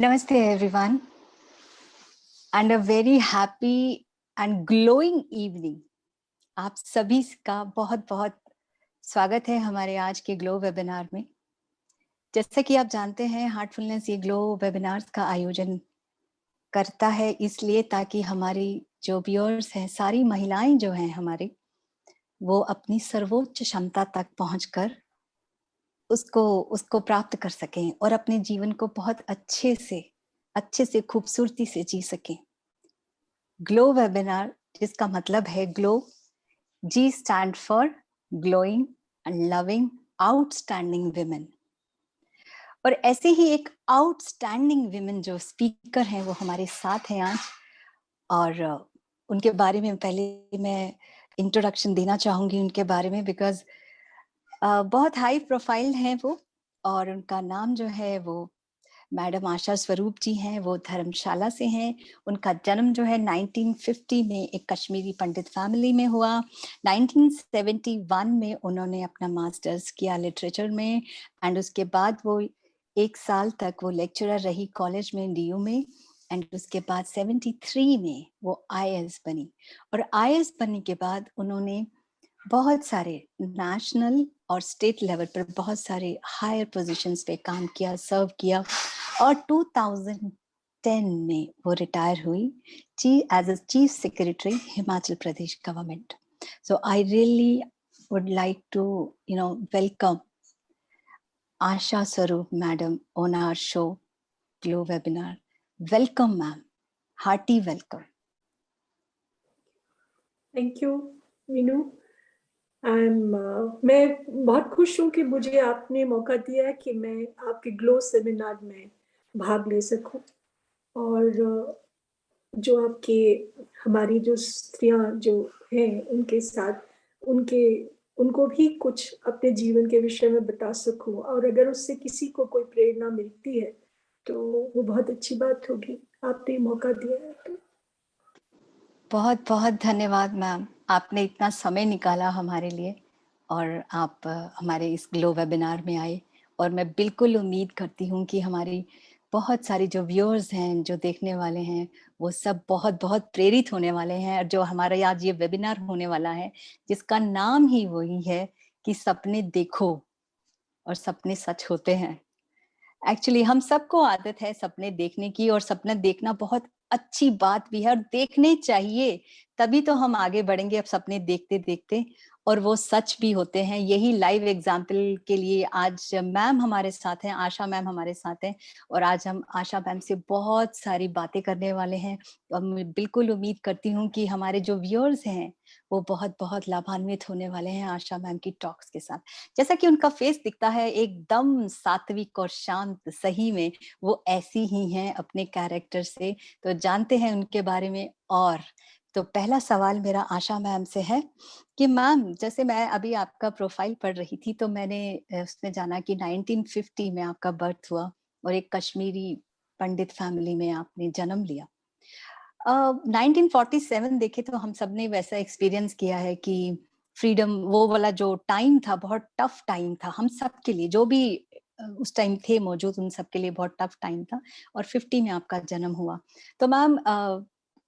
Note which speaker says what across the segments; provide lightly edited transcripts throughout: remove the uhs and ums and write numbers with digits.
Speaker 1: Namaste everyone and a very happy and glowing evening. आप सभी का बहुत बहुत स्वागत है हमारे आज के ग्लो वेबिनार में। जैसा कि आप जानते हैं हार्टफुलनेस ये ग्लो वेबिनार्स का आयोजन करता है इसलिए ताकि हमारी जो व्यूअर्स हैं, सारी महिलाएं जो हैं हमारी, वो अपनी सर्वोच्च क्षमता तक पहुंचकर उसको प्राप्त कर सकें और अपने जीवन को बहुत अच्छे से खूबसूरती से जी सकें। ग्लो वेबिनार जिसका मतलब है glow, G stand for glowing and loving outstanding women. और ऐसे ही एक आउटस्टैंडिंग विमेन जो स्पीकर हैं वो हमारे साथ हैं आज, और उनके बारे में पहले मैं इंट्रोडक्शन देना चाहूंगी उनके बारे में, बिकॉज बहुत हाई प्रोफाइल हैं वो, और उनका नाम जो है वो मैडम आशा स्वरूप जी हैं। वो धर्मशाला से हैं। उनका जन्म जो है 1950 में एक कश्मीरी पंडित फैमिली में हुआ। 1971 में उन्होंने अपना मास्टर्स किया लिटरेचर में, एंड उसके बाद वो 1 साल तक वो लेक्चरर रही कॉलेज में, डीयू में, एंड उसके बाद 73 में वो आईएएस बनी। और आईएएस बनने के बाद उन्होंने बहुत सारे नेशनल और स्टेट लेवल पर बहुत सारे हायर पोजीशंस पे काम किया, सर्व किया, और 2010 में वो रिटायर हुई as a chief secretary Himachal Pradesh government. So I really would like to welcome Asha Swaroop madam on our show glow webinar. Welcome ma'am, hearty welcome.
Speaker 2: Thank you Meenu. मैं बहुत खुश हूँ कि मुझे आपने मौका दिया है कि मैं आपके ग्लो सेमिनार में भाग ले सकूं, और जो आपके हमारी जो स्त्रियां जो हैं उनके साथ उनको भी कुछ अपने जीवन के विषय में बता सकूं, और अगर उससे किसी को कोई प्रेरणा मिलती है तो वो बहुत अच्छी बात होगी। आपने मौका दिया है तो
Speaker 1: बहुत बहुत धन्यवाद मैम, आपने इतना समय निकाला हमारे लिए और आप हमारे इस ग्लो वेबिनार में आए। और मैं बिल्कुल उम्मीद करती हूँ कि हमारी बहुत सारी जो व्यूअर्स हैं, जो देखने वाले हैं, वो सब बहुत बहुत प्रेरित होने वाले हैं। और जो हमारा आज ये वेबिनार होने वाला है, जिसका नाम ही वही है कि सपने देखो और सपने सच होते हैं। एक्चुअली हम सबको आदत है सपने देखने की, और सपना देखना बहुत अच्छी बात भी है और देखने चाहिए, तभी तो हम आगे बढ़ेंगे अब सपने देखते देखते, और वो सच भी होते हैं। यही लाइव एग्जाम्पल के लिए आज मैम हमारे साथ हैं, आशा मैम हमारे साथ हैं, और आज हम आशा मैम से बहुत सारी बातें करने वाले हैं। और मैं बिल्कुल उम्मीद करती हूँ कि हमारे जो व्यूअर्स हैं वो बहुत बहुत लाभान्वित होने वाले हैं आशा मैम की टॉक्स के साथ। जैसा कि उनका फेस दिखता है एकदम सात्विक और शांत, सही में वो ऐसी ही हैं अपने कैरेक्टर से। तो जानते हैं उनके बारे में। और तो पहला सवाल मेरा आशा मैम से है कि मैम, जैसे मैं अभी आपका प्रोफाइल पढ़ रही थी तो मैंने उसमें जाना कि 1950 में आपका बर्थ हुआ और एक कश्मीरी पंडित फैमिली में आपने जन्म लिया। 1947 देखे तो हम सब ने वैसा एक्सपीरियंस किया है कि फ्रीडम, वो वाला जो टाइम था बहुत टफ टाइम था हम सब के लिए, जो भी उस टाइम थे मौजूद उन सब के लिए बहुत टफ टाइम था। और 50 में आपका जन्म हुआ। तो मैम,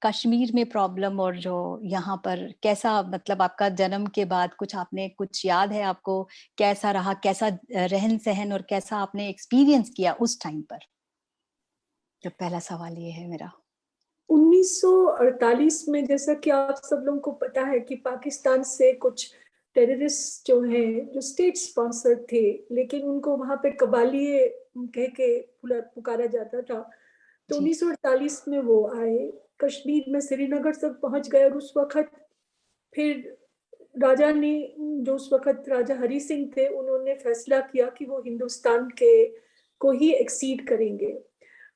Speaker 1: कश्मीर में प्रॉब्लम और जो यहाँ पर कैसा, मतलब आपका जन्म के बाद कुछ आपने कुछ याद है आपको, कैसा रहा, कैसा रहन सहन और कैसा आपने एक्सपीरियंस किया उस टाइम पर? तो पहला सवाल ये है मेरा।
Speaker 2: 1948 में, जैसा कि आप सब लोगों को पता है कि पाकिस्तान से कुछ टेररिस्ट जो हैं, जो स्टेट स्पॉन्सर थे, लेकिन उनको वहां पे कबालिए कह के पुकारा जाता था। तो 1948 में वो आए, कश्मीर में श्रीनगर तक पहुंच गए, और उस वक्त फिर राजा ने, जो उस वक्त राजा हरी सिंह थे, उन्होंने फैसला किया कि वो हिंदुस्तान के को ही एक्सीड करेंगे।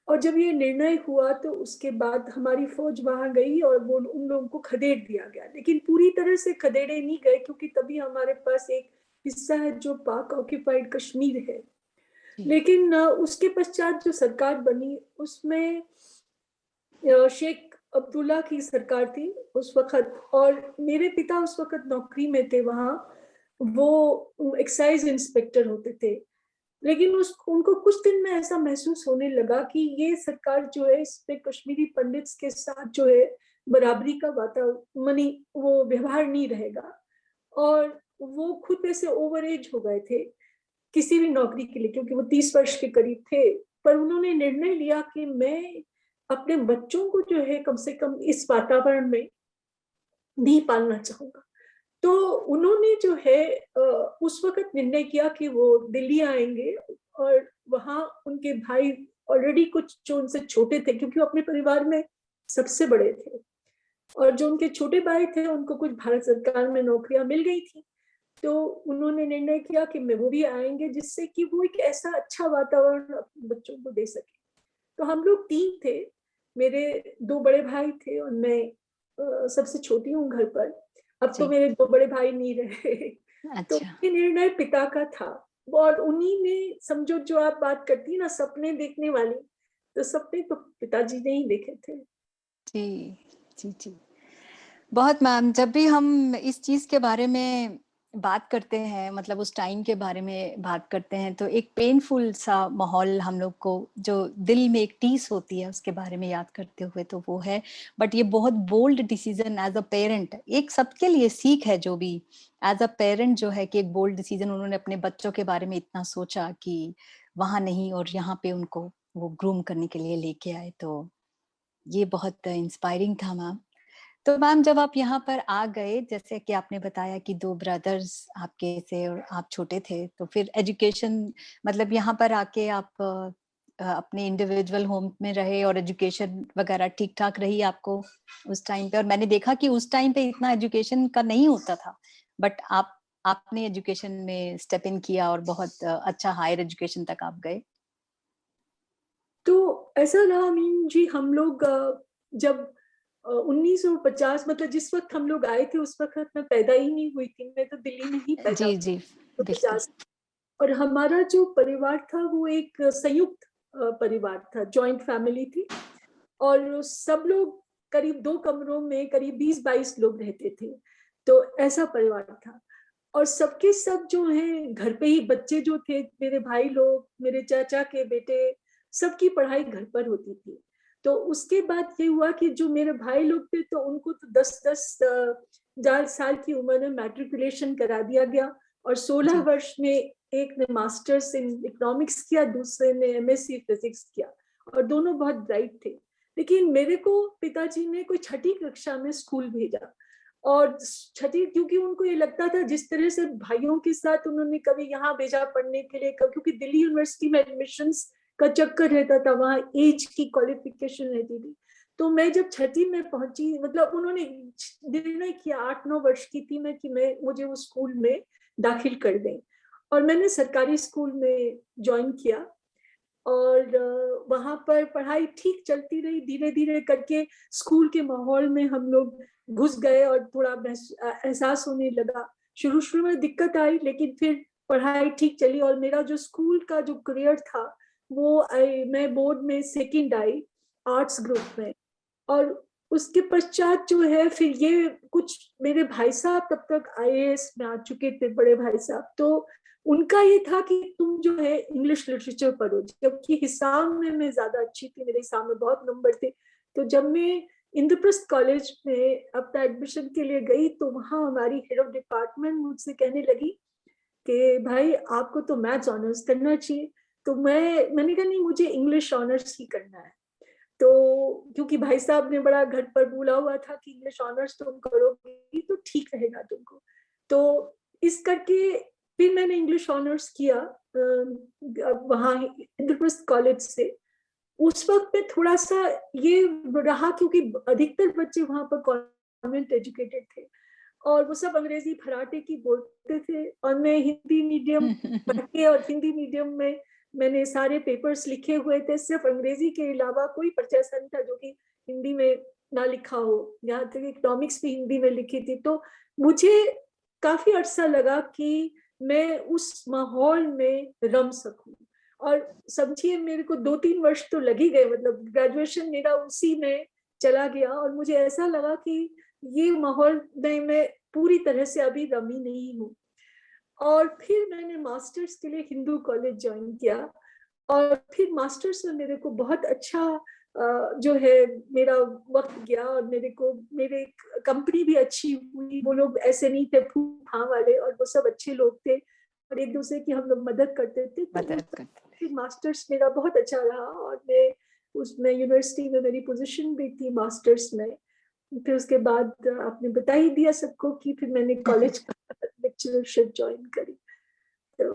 Speaker 2: और जब ये निर्णय हुआ तो उसके बाद हमारी फौज वहां गई और वो उन लोगों को खदेड़ दिया गया, लेकिन पूरी तरह से खदेड़े नहीं गए, क्योंकि तभी हमारे पास एक हिस्सा है जो पाक ऑक्यूपाइड कश्मीर है। लेकिन उसके पश्चात जो सरकार बनी उसमें शेख अब्दुल्ला की सरकार थी उस वक्त, और मेरे पिता उस वक्त नौकरी में थे वहां। वो एक्साइज इंस्पेक्टर होते थे। लेकिन उनको कुछ दिन में ऐसा महसूस होने लगा कि ये सरकार जो है इस पे कश्मीरी पंडित्स के साथ जो है बराबरी का वातावरण, वो व्यवहार नहीं रहेगा। और वो खुद ऐसे ओवर एज हो गए थे किसी भी नौकरी के लिए, क्योंकि वो 30 वर्ष के करीब थे। पर उन्होंने निर्णय लिया कि मैं अपने बच्चों को जो है कम से कम इस वातावरण में नहीं पालना चाहूंगा। तो उन्होंने जो है उस वक्त निर्णय किया कि वो दिल्ली आएंगे, और वहाँ उनके भाई ऑलरेडी कुछ जो उनसे छोटे थे, क्योंकि वो अपने परिवार में सबसे बड़े थे, और जो उनके छोटे भाई थे उनको कुछ भारत सरकार में नौकरियां मिल गई थी। तो उन्होंने निर्णय किया कि मैं वो भी आएंगे, जिससे कि वो एक ऐसा अच्छा वातावरण अपने बच्चों को दे सके। तो हम लोग 3 थे, मेरे 2 बड़े भाई थे और मैं सबसे छोटी हूँ घर पर। अब तो
Speaker 1: जी।
Speaker 2: मेरे 2 बड़े भाई नहीं रहे। तो
Speaker 1: अच्छा।
Speaker 2: ये निर्णय पिता का था, और उन्हीं ने, समझो जो आप बात करती है ना सपने देखने वाली, तो सपने तो पिताजी ने ही देखे थे।
Speaker 1: जी, जी, जी। बहुत मैम, जब भी हम इस चीज़ के बारे में बात करते हैं, मतलब उस टाइम के बारे में बात करते हैं, तो एक पेनफुल सा माहौल हम लोग को, जो दिल में एक टीस होती है उसके बारे में याद करते हुए, तो वो है। बट ये बहुत bold decision as a parent, एक सबके लिए सीख है, जो भी एज़ अ पेरेंट जो है कि एक बोल्ड डिसीजन उन्होंने अपने बच्चों के बारे में इतना सोचा कि वहाँ नहीं और यहाँ पे उनको वो ग्रूम करने के लिए लेके आए। तो ये बहुत इंस्पायरिंग था मैम। तो मैम, जब आप यहाँ पर आ गए, जैसे कि आपने बताया कि 2 ब्रदर्स आपके थे और आप छोटे थे, तो फिर एजुकेशन, मतलब यहाँ पर आके आप अपने इंडिविजुअल होम में रहे और एजुकेशन वगैरह ठीक-ठाक रही आपको उस टाइम पे? और मैंने देखा कि उस टाइम पे इतना एजुकेशन का नहीं होता था, बट आपने एजुकेशन में स्टेप इन किया और बहुत अच्छा हायर एजुकेशन तक आप गए।
Speaker 2: तो ऐसा रहा मीन जी, हम लोग जब 1950, मतलब जिस वक्त हम लोग आए थे उस वक्त मैं पैदा ही नहीं हुई थी, मैं तो दिल्ली में ही पैदा
Speaker 1: जी,
Speaker 2: हुई
Speaker 1: जी,
Speaker 2: तो
Speaker 1: बिल्कुल।
Speaker 2: 50। और हमारा जो परिवार था वो एक संयुक्त परिवार था, जॉइंट फैमिली थी। और सब लोग करीब 2 कमरों में करीब 20-22 लोग रहते थे। तो ऐसा परिवार था। और सबके सब जो हैं घर पे ही, बच्चे जो थे मेरे भाई लोग, मेरे चाचा के बेटे, सबकी पढ़ाई घर पर होती थी। तो उसके बाद ये हुआ कि जो मेरे भाई लोग थे तो उनको तो 10-10 साल की उम्र में मैट्रिकुलेशन करा दिया गया। और 16
Speaker 1: जी,
Speaker 2: वर्ष में एक ने मास्टर्स इन इकोनॉमिक्स किया, दूसरे ने एमएससी फिजिक्स किया, और दोनों बहुत ब्राइट थे। लेकिन मेरे को पिताजी ने कोई छठी कक्षा में स्कूल भेजा। और छठी, क्योंकि उनको ये लगता था जिस तरह से भाइयों के साथ उन्होंने कभी यहाँ भेजा पढ़ने के लिए, क्योंकि दिल्ली यूनिवर्सिटी में एडमिशन्स का चक्कर रहता था, वहाँ एज की क्वालिफिकेशन रहती थी। तो मैं जब छठी में पहुंची, मतलब उन्होंने निर्णय किया, 8-9 वर्ष की थी मैं, कि मैं मुझे उस स्कूल में दाखिल कर दें। और मैंने सरकारी स्कूल में ज्वाइन किया। और वहां पर पढ़ाई ठीक चलती रही, धीरे धीरे करके स्कूल के माहौल में हम लोग घुस गए और थोड़ा एहसास होने लगा। शुरू शुरू में दिक्कत आई, लेकिन फिर पढ़ाई ठीक चली। और मेरा जो स्कूल का जो करियर था वो मैं बोर्ड में सेकंड आई, आर्ट्स ग्रुप में। और उसके पश्चात जो है फिर ये कुछ, मेरे भाई साहब तब तक आईएएस में आ चुके थे, बड़े भाई साहब। तो उनका ये था कि तुम जो है इंग्लिश लिटरेचर पढ़ो, जबकि हिसाब में मैं ज्यादा अच्छी थी, मेरे हिसाब में बहुत नंबर थे। तो जब मैं इंद्रप्रस्थ कॉलेज में अपना एडमिशन के लिए गई, तो वहाँ हमारी हेड ऑफ डिपार्टमेंट मुझसे कहने लगी कि भाई आपको तो मैथ्स ऑनर्स करना चाहिए। तो मैंने कहा नहीं, मुझे इंग्लिश ऑनर्स ही करना है। तो क्योंकि भाई साहब ने बड़ा घर पर बोला हुआ था कि इंग्लिश ऑनर्स तुम करोगी तो ठीक रहेगा तुमको। तो इस करके फिर मैंने इंग्लिश ऑनर्स किया वहाँ इंद्रप्रस्थ कॉलेज से। उस वक्त में थोड़ा सा ये रहा, क्योंकि अधिकतर बच्चे वहां पर कॉन्वेंट एजुकेटेड थे, और वो सब अंग्रेजी फराटे की बोलते थे। और मैं हिंदी मीडियम पढ़ के, और हिंदी मीडियम में मैंने सारे पेपर्स लिखे हुए थे, सिर्फ अंग्रेजी के अलावा कोई पर्चा नहीं था जो कि हिंदी में ना लिखा हो। यहाँ तक इकोनॉमिक्स भी हिंदी में लिखी थी। तो मुझे काफी अरसा लगा कि मैं उस माहौल में रम सकूं। और समझिए मेरे को 2-3 वर्ष तो लग ही गए, मतलब ग्रेजुएशन मेरा उसी में चला गया। और मुझे ऐसा लगा कि ये माहौल में मैं पूरी तरह से अभी रमी नहीं हूँ। और फिर मैंने मास्टर्स के लिए हिंदू कॉलेज ज्वाइन किया, और फिर मास्टर्स में मेरे को बहुत अच्छा जो है मेरा वक्त गया, और मेरे कंपनी भी अच्छी हुई। वो लोग ऐसे नहीं थे फूफा वाले, और वो सब अच्छे लोग थे, और एक दूसरे की हम लोग मदद करते थे। तो
Speaker 1: मदद करते
Speaker 2: फिर मास्टर्स मेरा बहुत अच्छा रहा, और मैं उसमें यूनिवर्सिटी में मेरी पोजीशन भी थी मास्टर्स में। फिर उसके बाद आपने बता ही दिया सबको कि फिर मैंने
Speaker 1: हैं।
Speaker 2: कॉलेज का लेक्चरशिप ज्वाइन करी। तो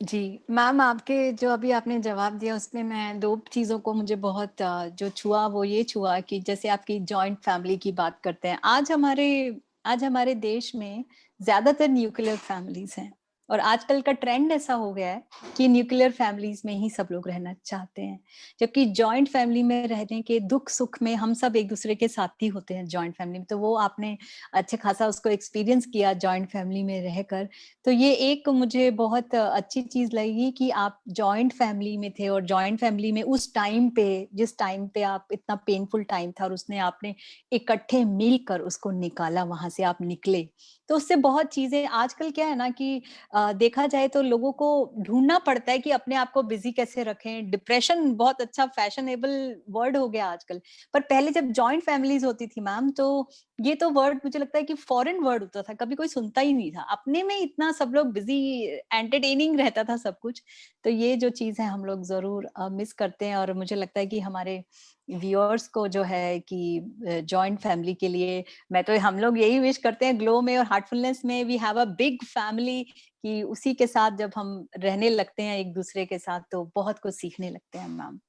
Speaker 1: जी मैम, आपके जो अभी आपने जवाब दिया उसमें मैं दो चीज़ों को मुझे बहुत जो छुआ वो ये छुआ कि जैसे आपकी जॉइंट फैमिली की बात करते हैं, आज हमारे देश में ज्यादातर न्यूक्लियर फैमिलीज हैं, और आजकल का ट्रेंड ऐसा हो गया है कि न्यूक्लियर फैमिलीज में ही सब लोग रहना चाहते हैं, जबकि जॉइंट फैमिली में रहने के दुख सुख में हम सब एक दूसरे के साथी होते हैं जॉइंट फैमिली में। तो वो आपने अच्छे खासा उसको एक्सपीरियंस किया जॉइंट फैमिली में रहकर। तो ये एक मुझे बहुत अच्छी चीज लगी कि आप जॉइंट फैमिली में थे, और जॉइंट फैमिली में उस टाइम पे, जिस टाइम पे आप इतना पेनफुल टाइम था, और उसने आपने इकट्ठे मिलकर उसको निकाला, वहां से आप निकले। तो उससे बहुत चीजें, आजकल क्या है ना कि देखा जाए तो लोगों को ढूंढना पड़ता है कि अपने आप को बिजी कैसे रखें। डिप्रेशन बहुत अच्छा फैशनेबल वर्ड हो गया आजकल, पर पहले जब जॉइंट फैमिलीज होती थी मैम, तो ये तो वर्ड मुझे लगता है कि फॉरेन वर्ड होता था, कभी कोई सुनता ही नहीं था, अपने में इतना सब लोग बिजी, एंटरटेनिंग रहता था सब कुछ। तो ये जो चीज है हम लोग जरूर मिस करते हैं, और मुझे लगता है कि हमारे व्यूअर्स को जो है कि जॉइंट फैमिली के लिए मैं तो, हम लोग यही विश करते हैं ग्लो में और हार्टफुलनेस में, we have a big family, कि उसी के साथ जब हम रहने लगते हैं एक दूसरे के साथ तो बहुत कुछ सीखने लगते हैं मैम।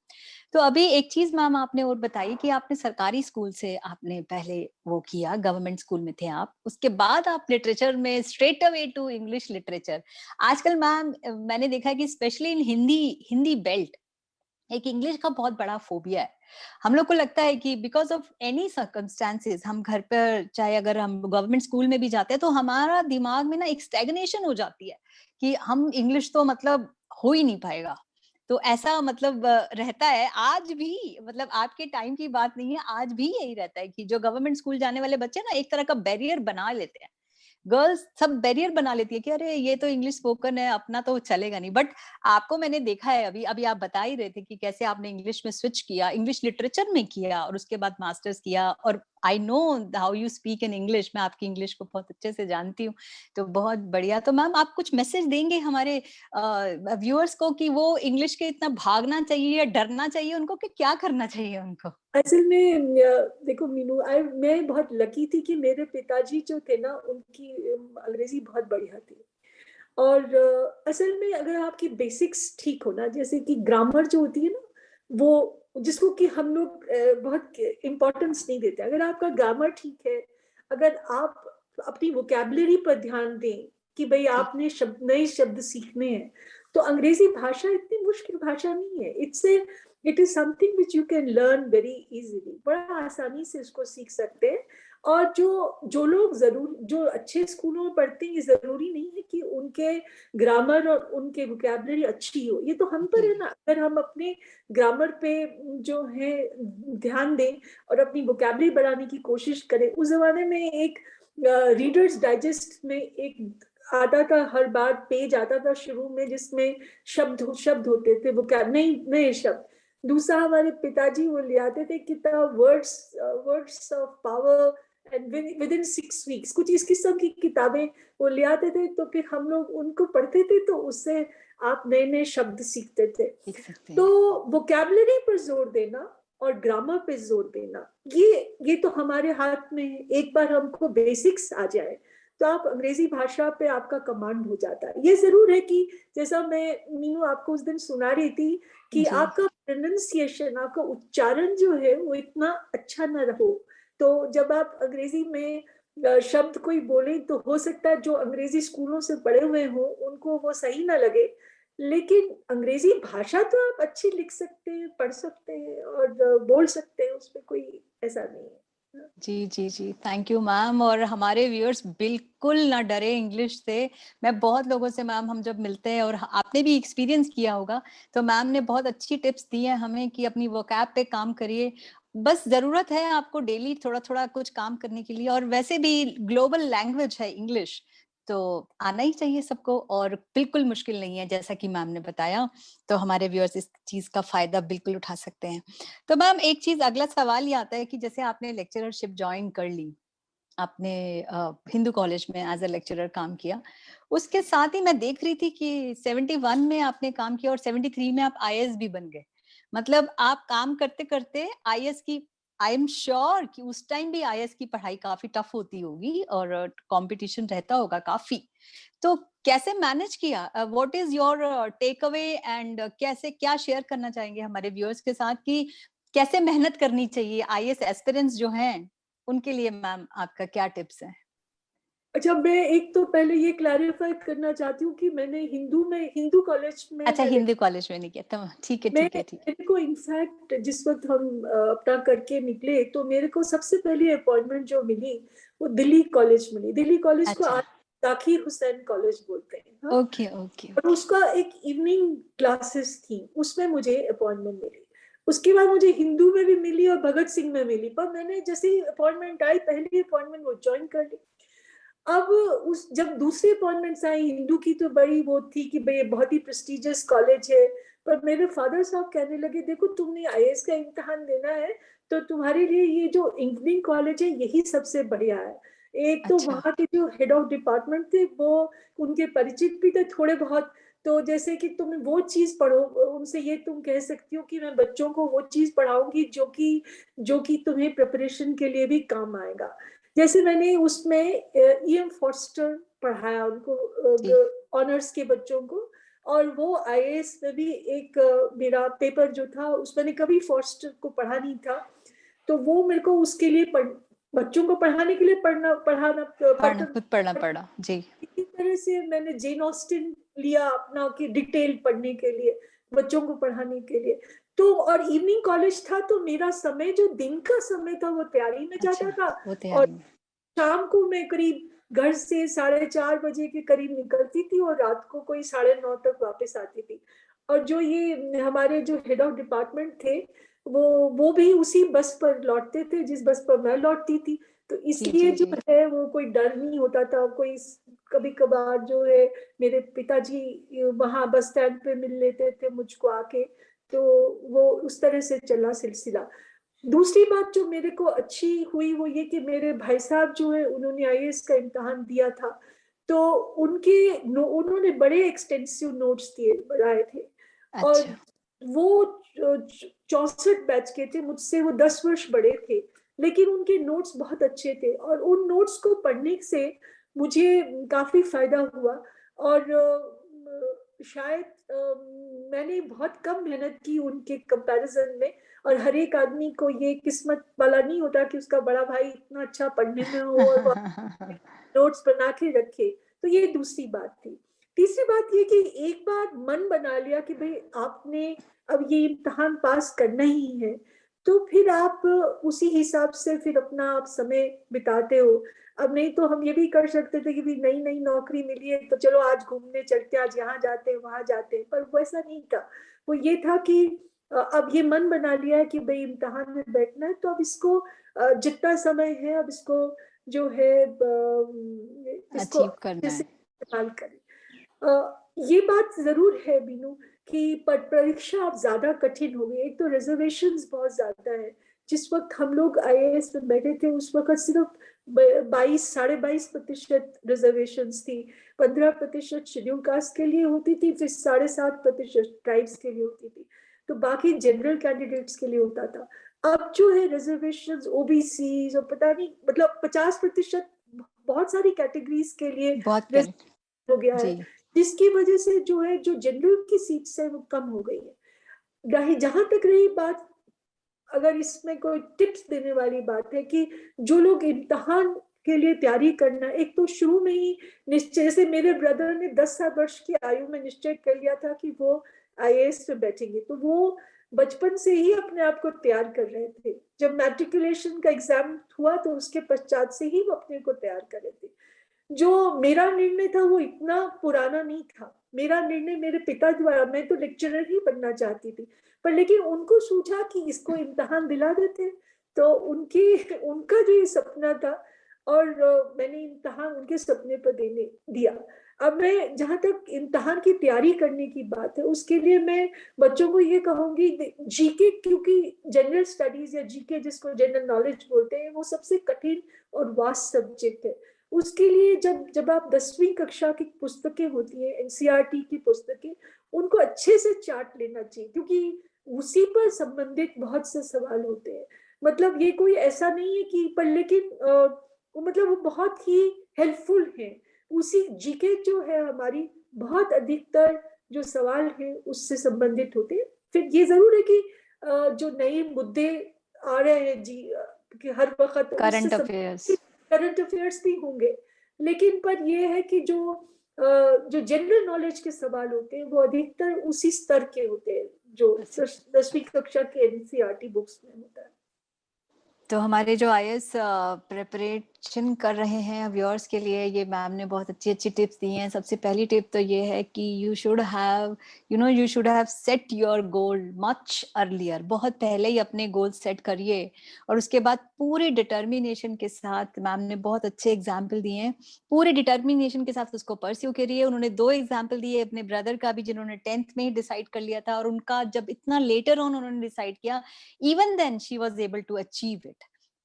Speaker 1: तो अभी एक चीज मैम आपने और बताई कि आपने सरकारी स्कूल से आपने पहले वो किया, गवर्नमेंट स्कूल में थे आप, उसके बाद आप लिटरेचर में straight away to English literature. आजकल मैम मैंने देखा है कि specially in Hindi Hindi belt एक इंग्लिश का बहुत बड़ा फोबिया है। हम लोग को लगता है कि बिकॉज ऑफ एनी सर्कमस्टांसेस हम घर पर, चाहे अगर हम गवर्नमेंट स्कूल में भी जाते हैं, तो हमारा दिमाग में ना एक स्टैग्नेशन हो जाती है कि हम इंग्लिश तो मतलब हो ही नहीं पाएगा। तो ऐसा मतलब रहता है आज भी, मतलब आपके टाइम की बात नहीं है, आज भी यही रहता है कि जो गवर्नमेंट स्कूल जाने वाले बच्चे ना एक तरह का बैरियर बना लेते हैं। गर्ल्स सब बैरियर बना लेती है कि अरे ये तो इंग्लिश स्पोकन है, अपना तो चलेगा नहीं। बट आपको मैंने देखा है, अभी अभी आप बता ही रहे थे कि कैसे आपने इंग्लिश में स्विच किया, इंग्लिश लिटरेचर में किया, और उसके बाद मास्टर्स किया, और I know how you speak in English, मैं आपकी इंग्लिश को बहुत अच्छे से जानती हूँ। तो बहुत बढ़िया। तो मैम आप कुछ मैसेज देंगे हमारे व्यूअर्स को कि वो इंग्लिश के इतना भागना चाहिए या डरना चाहिए उनको, कि क्या करना चाहिए उनको?
Speaker 2: असल में देखो मीनू, मैं बहुत लकी थी कि मेरे पिताजी जो थे ना, उनकी अंग्रेजी बहुत बढ़िया थी। और असल में अगर आपकी बेसिक्स ठीक हो ना, जैसे कि ग्रामर जो होती है ना, वो जिसको कि हम लोग बहुत इम्पोर्टेंस नहीं देते, अगर आपका ग्रामर ठीक है, अगर आप अपनी वोकेबलरी पर ध्यान दें कि भाई
Speaker 1: जी
Speaker 2: आपने नए शब्द सीखने हैं, तो अंग्रेजी भाषा इतनी मुश्किल भाषा नहीं है। It is something which you can learn very easily, बड़ा आसानी से उसको सीख सकते हैं। और जो लोग जो अच्छे स्कूलों में पढ़ते हैं, ये जरूरी नहीं है कि उनके ग्रामर और उनके वोकेबलरी अच्छी हो, ये तो हम पर है
Speaker 1: जी
Speaker 2: ना। अगर हम अपने ग्रामर पे जो है ध्यान दें और अपनी वोकेबलरी बढ़ाने की कोशिश करें। उस जमाने में एक रीडर्स डाइजेस्ट में एक आता था, हर बार पेज आता था शुरू में, जिसमें शब्द होते थे, वो क्या नए नए शब्द। दूसरा, हमारे पिताजी वो ले आते थे किताब, words of power, and with in 6 weeks, कुछ इस किस्म की किताबें वो ले आते थे। तो फिर हम लोग उनको पढ़ते थे, तो उससे आप नए नए शब्द सीखते थे।
Speaker 1: सीख सकते
Speaker 2: तो
Speaker 1: हैं।
Speaker 2: वोकेबलरी पर जोर देना और ग्रामर पे जोर देना, ये तो हमारे हाथ में है। एक बार हमको बेसिक्स आ जाए तो आप अंग्रेजी भाषा पे आपका कमांड हो जाता है। ये जरूर है कि जैसा मैं मीनू आपको उस दिन सुना रही थी कि
Speaker 1: जी
Speaker 2: आपका प्रोनाउंसिएशन, आपका उच्चारण जो है वो इतना अच्छा ना रहो। तो जब आप अंग्रेजी में शब्द कोई बोले, तो हो सकता है जो अंग्रेजी स्कूलों से पढ़े हुए हों उनको वो सही ना लगे, लेकिन अंग्रेजी भाषा तो आप अच्छी लिख सकते हैं, पढ़ सकते हैं और बोल सकते हैं, उसमें कोई ऐसा नहीं है।
Speaker 1: जी जी जी, थैंक यू मैम। और हमारे व्यूअर्स बिल्कुल ना डरे इंग्लिश से। मैं बहुत लोगों से मैम हम जब मिलते हैं, और आपने भी एक्सपीरियंस किया होगा, तो मैम ने बहुत अच्छी टिप्स दी हैं हमें कि अपनी वोकैब पे काम करिए। बस जरूरत है आपको डेली थोड़ा थोड़ा कुछ काम करने के लिए, और वैसे भी ग्लोबल लैंग्वेज है इंग्लिश, तो आना ही चाहिए सबको और बिल्कुल मुश्किल नहीं है जैसा कि मैम ने बताया, तो हमारे व्यूअर्स इस चीज़ का फ़ायदा बिल्कुल उठा सकते हैं। तो मैम एक चीज़ अगला सवाल ये आता है कि जैसे आपने लेक्चररशिप जॉइन कर ली, आपने हिंदू कॉलेज में एज़ अ लेक्चरर काम किया। उसके साथ ही मैं देख रही थी कि 71 में आपने काम किया और 73 में आप आईएएस भी बन गए। मतलब आप काम करते-करते आईएएस की आई एम श्योर कि उस टाइम भी आईएएस की पढ़ाई काफ़ी टफ होती होगी और कॉम्पिटिशन रहता होगा काफ़ी। तो कैसे मैनेज किया? What is your takeaway and कैसे क्या शेयर करना चाहेंगे हमारे व्यूअर्स के साथ कि कैसे मेहनत करनी चाहिए? आईएएस एस्पिरेंट्स जो हैं, उनके लिए मैम आपका क्या टिप्स हैं?
Speaker 2: अच्छा, मैं एक तो पहले ये क्लैरिफ़ाई करना चाहती हूँ कि मैंने हिंदू कॉलेज में
Speaker 1: अच्छा हिंदू कॉलेज में नहीं किया, तो ठीक है, ठीक है, ठीक है।
Speaker 2: मेरे को इनफैक्ट जिस वक़्त हम अपना करके निकले, तो मेरे को सबसे पहली अपॉइंटमेंट जो मिली, वो दिल्ली कॉलेज मिली। दिल्ली कॉलेज को
Speaker 1: अच्छा,
Speaker 2: आज ज़ाकिर हुसैन कॉलेज बोलते हैं, हाँ?
Speaker 1: ओके, ओके,
Speaker 2: और
Speaker 1: ओके।
Speaker 2: उसका एक इवनिंग क्लासेस थी, उसमें मुझे अपॉइंटमेंट मिली। उसके बाद मुझे हिंदू में भी मिली और भगत सिंह में मिली, पर मैंने जैसे ही अपॉइंटमेंट आई, पहली अपॉइंटमेंट वो जॉइन कर ली। अब उस जब दूसरी अपॉइंटमेंट्स आई हिंदू की, तो बड़ी वो थी कि भाई ये बहुत ही प्रेस्टिजियस कॉलेज है। पर मेरे फादर साहब कहने लगे, देखो तुमने आईएएस का इम्तिहान देना है, तो तुम्हारे लिए ये जो इवनिंग कॉलेज है यही सबसे बढ़िया है। एक तो
Speaker 1: अच्छा,
Speaker 2: वहाँ के जो हेड ऑफ डिपार्टमेंट थे, वो उनके परिचित भी थे थोड़े बहुत। तो जैसे कि तुम वो चीज पढ़ो, उनसे ये तुम कह सकती हो कि मैं बच्चों को वो चीज पढ़ाऊंगी जो कि तुम्हें प्रिपरेशन के लिए भी काम आएगा। जैसे मैंने उसमें ईएम फॉस्टर पढ़ाया उनको,
Speaker 1: जी,
Speaker 2: ऑनर्स के बच्चों को। और वो आईएएस में भी एक मेरा पेपर जो था, उस मैंने कभी फॉस्टर को पढ़ा नहीं था। तो वो मेरे को उसके लिए बच्चों को पढ़ाने के लिए पढ़ाना
Speaker 1: पढ़ना
Speaker 2: पढ़ता।
Speaker 1: खुद पढ़ना पड़ा। जी,
Speaker 2: इसी तरह से मैंने जेन ऑस्टिन लिया अपना कि डिटेल पढ़ने के लिए, बच्चों को पढ़ाने के लिए। तो और इवनिंग कॉलेज था, तो मेरा समय जो दिन का समय था वो तैयारी में
Speaker 1: अच्छा,
Speaker 2: जाता था।
Speaker 1: वो
Speaker 2: और
Speaker 1: तैयारी में।
Speaker 2: शाम को मैं करीब घर से 4:30 बजे के करीब निकलती थी और रात को कोई 9:30 तक वापस आती थी। और जो ये हमारे जो हेड ऑफ डिपार्टमेंट थे, वो भी उसी बस पर लौटते थे जिस बस पर मैं लौटती थी। तो
Speaker 1: जी,
Speaker 2: इसलिए
Speaker 1: जी,
Speaker 2: जो
Speaker 1: जी।
Speaker 2: है वो कोई डर नहीं होता था। कोई कभी कभार जो है मेरे पिताजी वहां बस स्टैंड पे मिल लेते थे मुझको आके। तो वो उस तरह से चला सिलसिला। दूसरी बात जो मेरे को अच्छी हुई वो ये कि मेरे भाई साहब जो है उन्होंने आईएएस का इम्तिहान दिया था। तो उन्होंने बड़े एक्सटेंसिव नोट्स दिए बनाए थे। और
Speaker 1: अच्छा,
Speaker 2: वो 64 बैच के थे, मुझसे वो 10 वर्ष बड़े थे। लेकिन उनके नोट्स बहुत अच्छे थे और उन नोट्स को पढ़ने से मुझे काफी फायदा हुआ। और शायद मैंने बहुत कम मेहनत की उनके कंपैरिजन में। और हर एक आदमी को ये किस्मत वाला नहीं होता कि उसका बड़ा भाई इतना अच्छा पढ़ने में हो और वो नोट्स बना के रखे। तो ये दूसरी बात थी। तीसरी बात ये कि एक बार मन बना लिया कि भाई आपने अब ये इम्तिहान पास करना ही है, तो फिर आप उसी हिसाब से फिर अपना आप समय बिताते हो। अब नहीं तो हम ये भी कर सकते थे कि भी नई नई नौकरी मिली है तो चलो आज घूमने चलते, आज यहाँ जाते हैं वहां जाते हैं, पर वैसा नहीं था। वो ये था कि अब ये मन बना लिया है कि भाई इम्तिहान में बैठना है, तो अब इसको जितना समय है अब इसको जो है इसको
Speaker 1: अचीव
Speaker 2: अच्छे
Speaker 1: करना
Speaker 2: से
Speaker 1: है।
Speaker 2: इस्तेमाल करें। ये बात जरूर है बीनू कि परीक्षा अब ज्यादा कठिन हो गई। एक तो रिजर्वेशंस बहुत ज्यादा है। जिस वक्त हम लोग आईएएस में बैठे थे उस वक्त सिर्फ 22-22.5% रिजर्वेशन थी। 15% शेड्यूल कास्ट के लिए होती थी, फिर 7.5% ट्राइब्स के लिए होती थी। तो बाकी जनरल कैंडिडेट्स के लिए होता था। अब जो है रिजर्वेशन ओबीसी और पता नहीं मतलब 50% बहुत सारी कैटेगरीज के लिए
Speaker 1: बहुत करेक्ट।
Speaker 2: हो गया है।
Speaker 1: जी,
Speaker 2: जिसकी वजह से जो है जो जनरल की सीट्स है वो कम हो गई है। जहां तक रही बात, अगर इसमें कोई टिप्स देने वाली बात है कि जो लोग इम्तहान के लिए तैयारी करना, एक तो शुरू में ही निश्चय, जैसे मेरे ब्रदर ने 10 वर्ष की आयु में निश्चय कर लिया था कि वो आईएएस में बैठेंगे, तो वो बचपन से ही अपने आप को तैयार कर रहे थे। जब मैट्रिकुलेशन का एग्जाम हुआ तो उसके पश्चात से ही वो अपने को तैयार कर रहे थे। जो मेरा निर्णय था वो इतना पुराना नहीं था। मेरा निर्णय मेरे पिता द्वारा, मैं तो लेक्चरर ही बनना चाहती थी, पर लेकिन उनको सूझा कि इसको इम्तिहान दिला देते। तो उनकी उनका जो ये सपना था और मैंने इम्तिहान उनके सपने पर देने दिया। अब मैं जहां तक इम्तिहान की तैयारी करने की बात है, उसके लिए मैं बच्चों को ये कहूंगी, जीके, क्योंकि जनरल स्टडीज या जीके जिसको जनरल नॉलेज बोलते हैं, वो सबसे कठिन और वास्ट सब्जेक्ट है। उसके लिए जब जब आप 10वीं कक्षा की पुस्तकें होती हैं, एनसीईआरटी की पुस्तकें, उनको अच्छे से चार्ट लेना चाहिए, क्योंकि उसी पर संबंधित बहुत से सवाल होते हैं। मतलब ये कोई ऐसा नहीं है कि, पर लेकिन मतलब वो बहुत ही हेल्पफुल है। उसी जीके जो है हमारी, बहुत अधिकतर जो सवाल है उससे संबंधित होते हैं। फिर ये जरूर है कि जो नए मुद्दे आ रहे हैं जी, कि हर वक्त उससे
Speaker 1: करंट अफेयर्स।
Speaker 2: करंट अफेयर्स भी होंगे, लेकिन पर ये है कि जो जनरल नॉलेज के सवाल होते हैं वो अधिकतर उसी स्तर के होते हैं जो 10वीं कक्षा के एनसीईआरटी बुक्स में होता है।
Speaker 1: तो हमारे जो आईएएस प्रिपरेशन कर रहे हैं व्यूअर्स के लिए, ये मैम ने बहुत अच्छी अच्छी टिप्स दी हैं। सबसे पहली टिप तो ये है कि you should have set your goal much earlier. बहुत पहले ही अपने गोल सेट करिए और उसके बाद पूरे डिटर्मिनेशन के साथ, मैम ने बहुत अच्छे एग्जाम्पल दिए हैं, पूरे डिटर्मिनेशन के साथ उसको परस्यू करिए। उन्होंने 2 एग्जाम्पल दिए अपने ब्रदर का भी, जिन्होंने 10th में ही डिसाइड कर लिया था, और उनका जब इतना लेटर ऑन उन्होंने डिसाइड किया, even then she was able to achieve it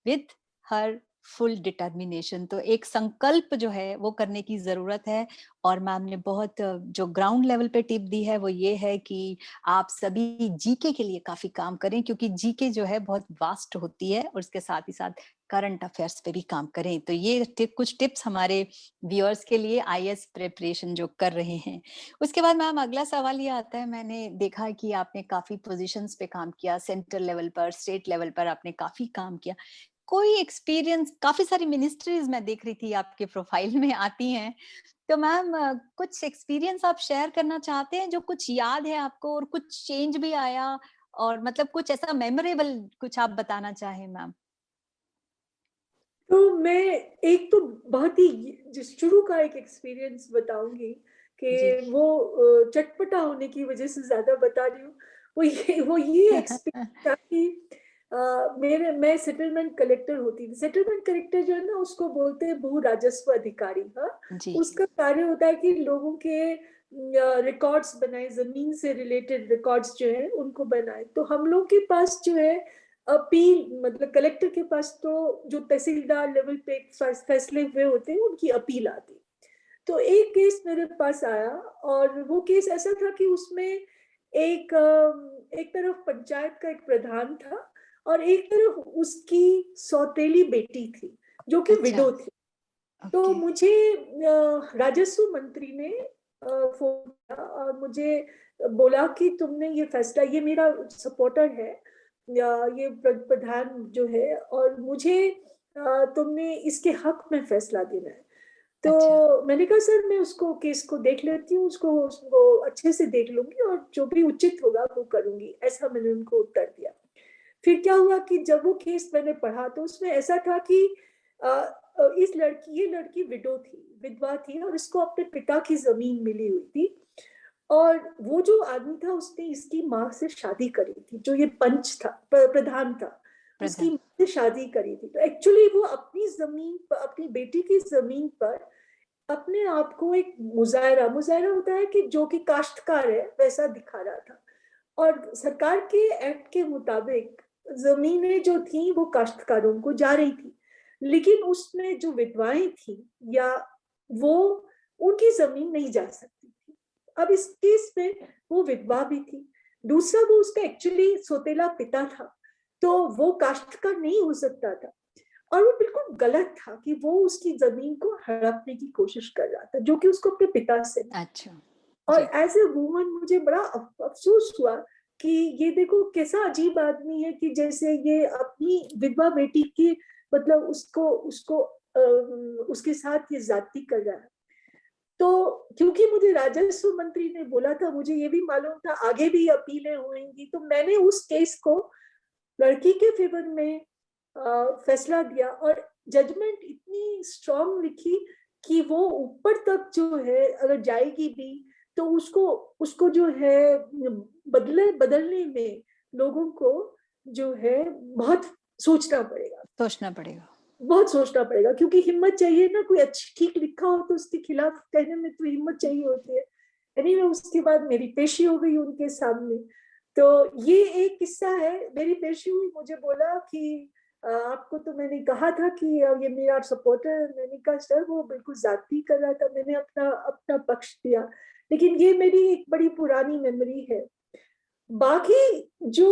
Speaker 1: with her full determination. तो एक संकल्प जो है वो करने की जरूरत है। और मैम ने बहुत जो ग्राउंड लेवल पे टिप दी है वो ये है कि आप सभी जीके के लिए काफी काम करें, क्योंकि जीके जो है बहुत वास्ट होती है, और उसके साथ ही साथ करंट अफेयर्स पे भी काम करें। तो ये कुछ टिप्स हमारे व्यूअर्स के लिए आईएएस प्रिपरेशन जो कर रहे हैं। उसके बाद मैम अगला सवाल ये आता है, मैंने देखा कि आपने काफी पोजीशंस पे काम किया, सेंट्रल लेवल पर, स्टेट लेवल पर आपने काफी काम किया। कोई एक्सपीरियंस, काफी सारी मिनिस्ट्रीज मैं देख रही थी आपके प्रोफाइल में आती हैं, तो मैम कुछ एक्सपीरियंस आप शेयर करना चाहते हैं जो कुछ याद है आपको, और कुछ चेंज भी आया, और मतलब कुछ ऐसा मेमोरेबल कुछ आप बताना चाहें मैम?
Speaker 2: तो मैं एक तो बहुत ही शुरू का एक एक्सपीरियंस बताऊंगी
Speaker 1: जी।
Speaker 2: कि वो चटपटा होने की वजह से ज्यादा बता रही हूँ। वो ये एक्सपीरियंस था कि मैं सेटलमेंट कलेक्टर होती थी। सेटलमेंट कलेक्टर जो है ना, उसको बोलते हैं भू राजस्व अधिकारी। हाँ,
Speaker 1: जी।
Speaker 2: उसका कार्य होता है कि लोगों के रिकॉर्ड्स बनाए, जमीन से रिलेटेड रिकॉर्ड्स जो है उनको बनाए। तो हम लोग के पास जो है अपील, मतलब कलेक्टर के पास तो जो तहसीलदार लेवल पे फैसले हुए होते हैं उनकी अपील आती। तो एक केस मेरे पास आया, और वो केस ऐसा था कि उसमें एक तरफ पंचायत का एक प्रधान था, और एक तरफ उसकी सौतेली बेटी थी जो कि
Speaker 1: अच्छा।
Speaker 2: विडो थी। तो
Speaker 1: ओके।
Speaker 2: मुझे राजस्व मंत्री ने फोन किया और मुझे बोला कि तुमने ये फैसला, ये मेरा सपोर्टर है या ये प्रधान जो है, और मुझे तुमने इसके हक में फैसला देना है।
Speaker 1: अच्छा।
Speaker 2: तो मैंने कहा सर, मैं उसको केस को देख लेती हूँ, उसको अच्छे से देख लूंगी और जो भी उचित होगा वो करूंगी, ऐसा मैंने उनको उत्तर दिया। फिर क्या हुआ कि जब वो केस मैंने पढ़ा तो उसमें ऐसा था कि ये लड़की विडो थी, विधवा थी, और इसको अपने पिता की जमीन मिली हुई थी। और वो जो आदमी था उसने इसकी माँ से शादी करी थी, जो ये पंच था, प्रधान था, उसकी
Speaker 1: प्रधान।
Speaker 2: माँ से शादी करी थी। तो एक्चुअली वो अपनी जमीन पर, अपनी बेटी की जमीन पर अपने आप को एक मुजाहरा मुजाहरा होता है कि जो कि काश्तकार है वैसा दिखा रहा था। और सरकार के एक्ट के मुताबिक जमीनें जो थी वो काश्तकारों को जा रही थी, लेकिन उसमें जो विधवाएं थी या वो, उनकी जमीन नहीं जा सकती थी। अब इस केस में वो विधवा भी थी, दूसरा वो उसका एक्चुअली सौतेला पिता था, तो वो काश्तकार नहीं हो सकता था। और वो बिल्कुल गलत था कि वो उसकी जमीन को हड़पने की कोशिश कर रहा था, जो कि उसको अपने पिता से मिली।
Speaker 1: अच्छा।
Speaker 2: और
Speaker 1: जी।
Speaker 2: एज ए वुमन मुझे बड़ा अफसोस हुआ कि ये देखो कैसा अजीब आदमी है, कि जैसे ये अपनी विधवा बेटी की, मतलब उसको उसको उसके साथ ये जाति कर रहा है। तो क्योंकि मुझे राजस्व मंत्री ने बोला था, मुझे ये भी मालूम था आगे भी अपीलें होंगी, तो मैंने उस केस को लड़की के फेवर में फैसला दिया। और जजमेंट इतनी स्ट्रांग लिखी कि वो ऊपर तक जो है अगर जाएगी भी, तो उसको उसको जो है बदलने में लोगों को जो है बहुत सोचना पड़ेगा।
Speaker 1: सोचना पड़ेगा।
Speaker 2: बहुत सोचना पड़ेगा, क्योंकि हिम्मत चाहिए ना, कोई अच्छी ठीक लिखा हो तो उसके खिलाफ कहने में तो हिम्मत चाहिए होती है। एनीवे उसके बाद मेरी पेशी हो गई उनके सामने। तो ये एक किस्सा है। मेरी पेशी हुई, मुझे बोला कि आपको तो मैंने कहा था कि ये मेरा सपोर्टर है। मैंने कहा सर वो बिल्कुल जाती कर रहा था, मैंने अपना अपना पक्ष दिया। लेकिन ये मेरी एक बड़ी पुरानी मेमोरी है। बाकी जो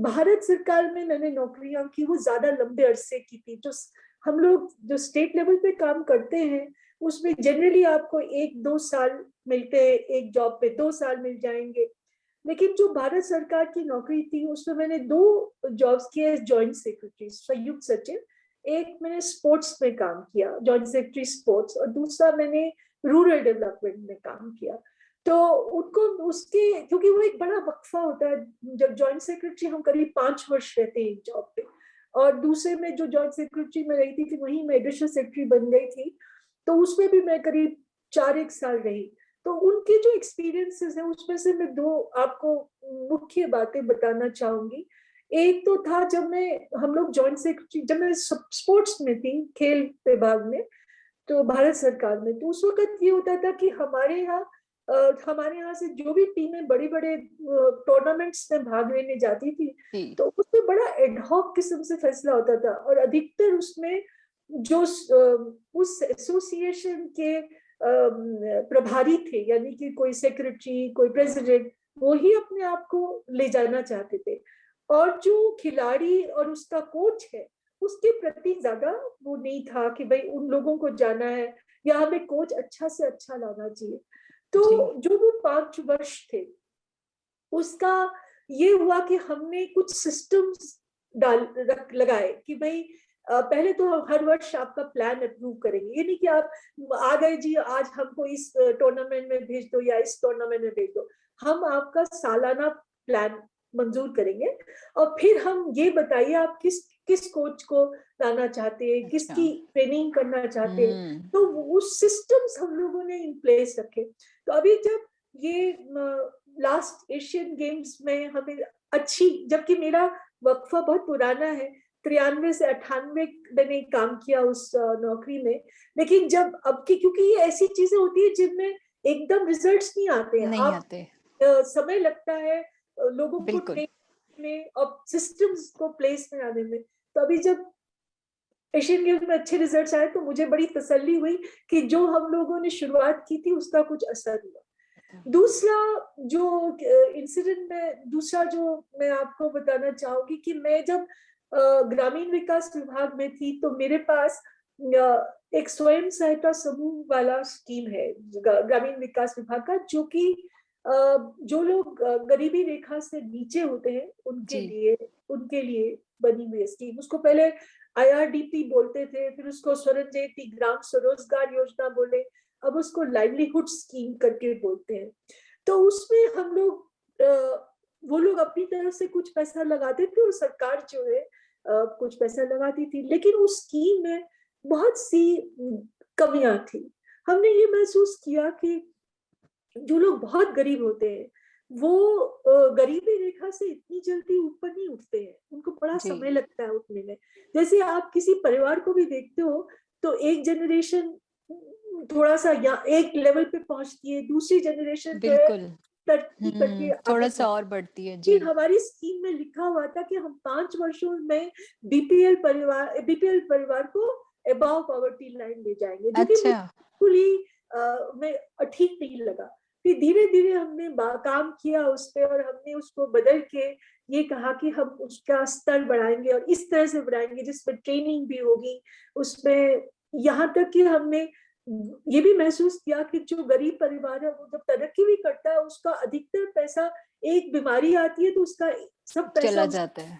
Speaker 2: भारत सरकार में मैंने नौकरियां की वो ज्यादा लंबे अरसे की थी। जो हम लोग जो स्टेट लेवल पे काम करते हैं उसमें जनरली आपको 1-2 साल मिलते हैं, एक जॉब पे 2 साल मिल जाएंगे। लेकिन जो भारत सरकार की नौकरी थी उसमें मैंने 2 जॉब्स किए जॉइंट सेक्रेटरी, संयुक्त सचिव। एक मैंने स्पोर्ट्स में काम किया, जॉइंट सेक्रेटरी स्पोर्ट्स, और दूसरा मैंने रूरल डेवलपमेंट में काम किया। तो उनको उसके, क्योंकि वो एक बड़ा वक्फा होता है। जब जॉइंट सेक्रेटरी हम करीब 5 वर्ष रहते हैं एक जॉब पे, और दूसरे में जो जॉइंट सेक्रेटरी में रही थी फिर वहीं मैं एडिशनल सेक्रेटरी बन गई थी, तो उसमें भी मैं करीब 4 एक साल रही। तो उनके जो एक्सपीरियंसेस हैं उसमें से मैं 2 आपको मुख्य बातें बताना चाहूंगी। एक तो था जब मैं, हम लोग जॉइंट सेक्रेटरी, जब मैं स्पोर्ट्स में थी, खेल विभाग में, तो भारत सरकार में, तो उस वक्त ये होता था कि हमारे यहाँ से जो भी टीमें बड़े बड़े टूर्नामेंट्स में भाग लेने जाती थी,
Speaker 1: जी
Speaker 2: तो उसमें बड़ा एडहॉक किस्म से फैसला होता था। और अधिकतर उसमें जो उस एसोसिएशन के प्रभारी थे, यानी कि कोई सेक्रेटरी, कोई प्रेसिडेंट, वो ही अपने आप को ले जाना चाहते थे। और जो खिलाड़ी और उसका कोच है उसके प्रति ज्यादा वो नहीं था कि भाई उन लोगों को जाना है या हमें कोच अच्छा से अच्छा लाना चाहिए।
Speaker 1: जी
Speaker 2: तो जो वो 5 वर्ष थे उसका ये हुआ कि हमने कुछ सिस्टम्स लगाए कि भाई पहले तो हम हर वर्ष आपका प्लान अप्रूव करेंगे। ये नहीं कि आप आ गए जी आज हमको इस टूर्नामेंट में भेज दो या इस टूर्नामेंट में भेज दो। हम आपका सालाना प्लान मंजूर करेंगे, और फिर हम ये बताइए आप किस किस कोच को लाना चाहते हैं,
Speaker 1: अच्छा
Speaker 2: किसकी ट्रेनिंग करना चाहते हैं। तो उस सिस्टम्स हम लोगों ने इन प्लेस रखे। तो अभी जब ये लास्ट एशियन गेम्स में हमें अच्छी, जबकि मेरा वक्फा बहुत पुराना है, 93 से 98 मैंने काम किया उस नौकरी में। लेकिन जब अब की, क्योंकि ये ऐसी चीजें होती है जिनमें एकदम रिजल्ट्स नहीं आते हैं,
Speaker 1: नहीं
Speaker 2: आप
Speaker 1: आते
Speaker 2: समय लगता है लोगों को
Speaker 1: बिल्कुल
Speaker 2: ट्रेन में और सिस्टम्स को प्लेस में आने में। तो अभी जब एशियन गेम्स में अच्छे रिजल्ट्स आए तो मुझे बड़ी तसल्ली हुई कि जो हम लोगों ने शुरुआत की थी उसका कुछ असर हुआ। दूसरा जो इंसिडेंट में, दूसरा जो मैं आपको बताना चाहूंगी कि मैं जब ग्रामीण विकास विभाग में थी तो मेरे पास एक स्वयं सहायता समूह वाला स्कीम है ग्रामीण विकास विभाग का, जो कि जो लोग गरीबी रेखा से नीचे होते हैं
Speaker 1: जी
Speaker 2: उनके लिए बनी हुई स्कीम। उसको पहले IRDP बोलते थे, फिर उसको स्वर्ण जयंती ग्राम स्वरोजगार योजना बोले, अब उसको लाइवलीहुड स्कीम करके बोलते हैं। तो उसमें हम लोग वो लोग अपनी तरफ से कुछ पैसा लगाते थे और सरकार जो है कुछ पैसा लगाती थी, लेकिन उस स्कीम में बहुत सी कमियां थी। हमने ये महसूस किया कि जो लोग बहुत गरीब होते हैं वो गरीबी रेखा से इतनी जल्दी ऊपर नहीं उठते हैं, उनको बड़ा
Speaker 1: जी
Speaker 2: समय लगता है उठने में। जैसे आप किसी परिवार को भी देखते हो तो एक जनरेशन थोड़ा सा या एक लेवल पे पहुंचती है, दूसरी जनरेशन जो है
Speaker 1: बिल्कुल
Speaker 2: तरक्की करके आगे
Speaker 1: थोड़ा सा
Speaker 2: बढ़ती
Speaker 1: और बढ़ती है
Speaker 2: है।
Speaker 1: जी
Speaker 2: फिर हमारी स्कीम में लिखा हुआ था कि हम 5 वर्षों में बीपीएल परिवार को अबव पॉवर्टी लाइन ले जाएंगे, जो कि
Speaker 1: अच्छा
Speaker 2: मुझे बिल्कुल ही मैं ठीक नहीं लगा। फिर धीरे धीरे हमने काम किया उस पे और हमने उसको बदल के ये कहा कि हम उसका स्तर बढ़ाएंगे और इस तरह से बढ़ाएंगे जिसमें ट्रेनिंग भी होगी उसमें। यहाँ तक कि हमने ये भी महसूस किया कि जो गरीब परिवार है वो जब तरक्की भी करता है उसका अधिकतर पैसा, एक बीमारी आती है तो उसका सब पैसा
Speaker 1: चला जाता है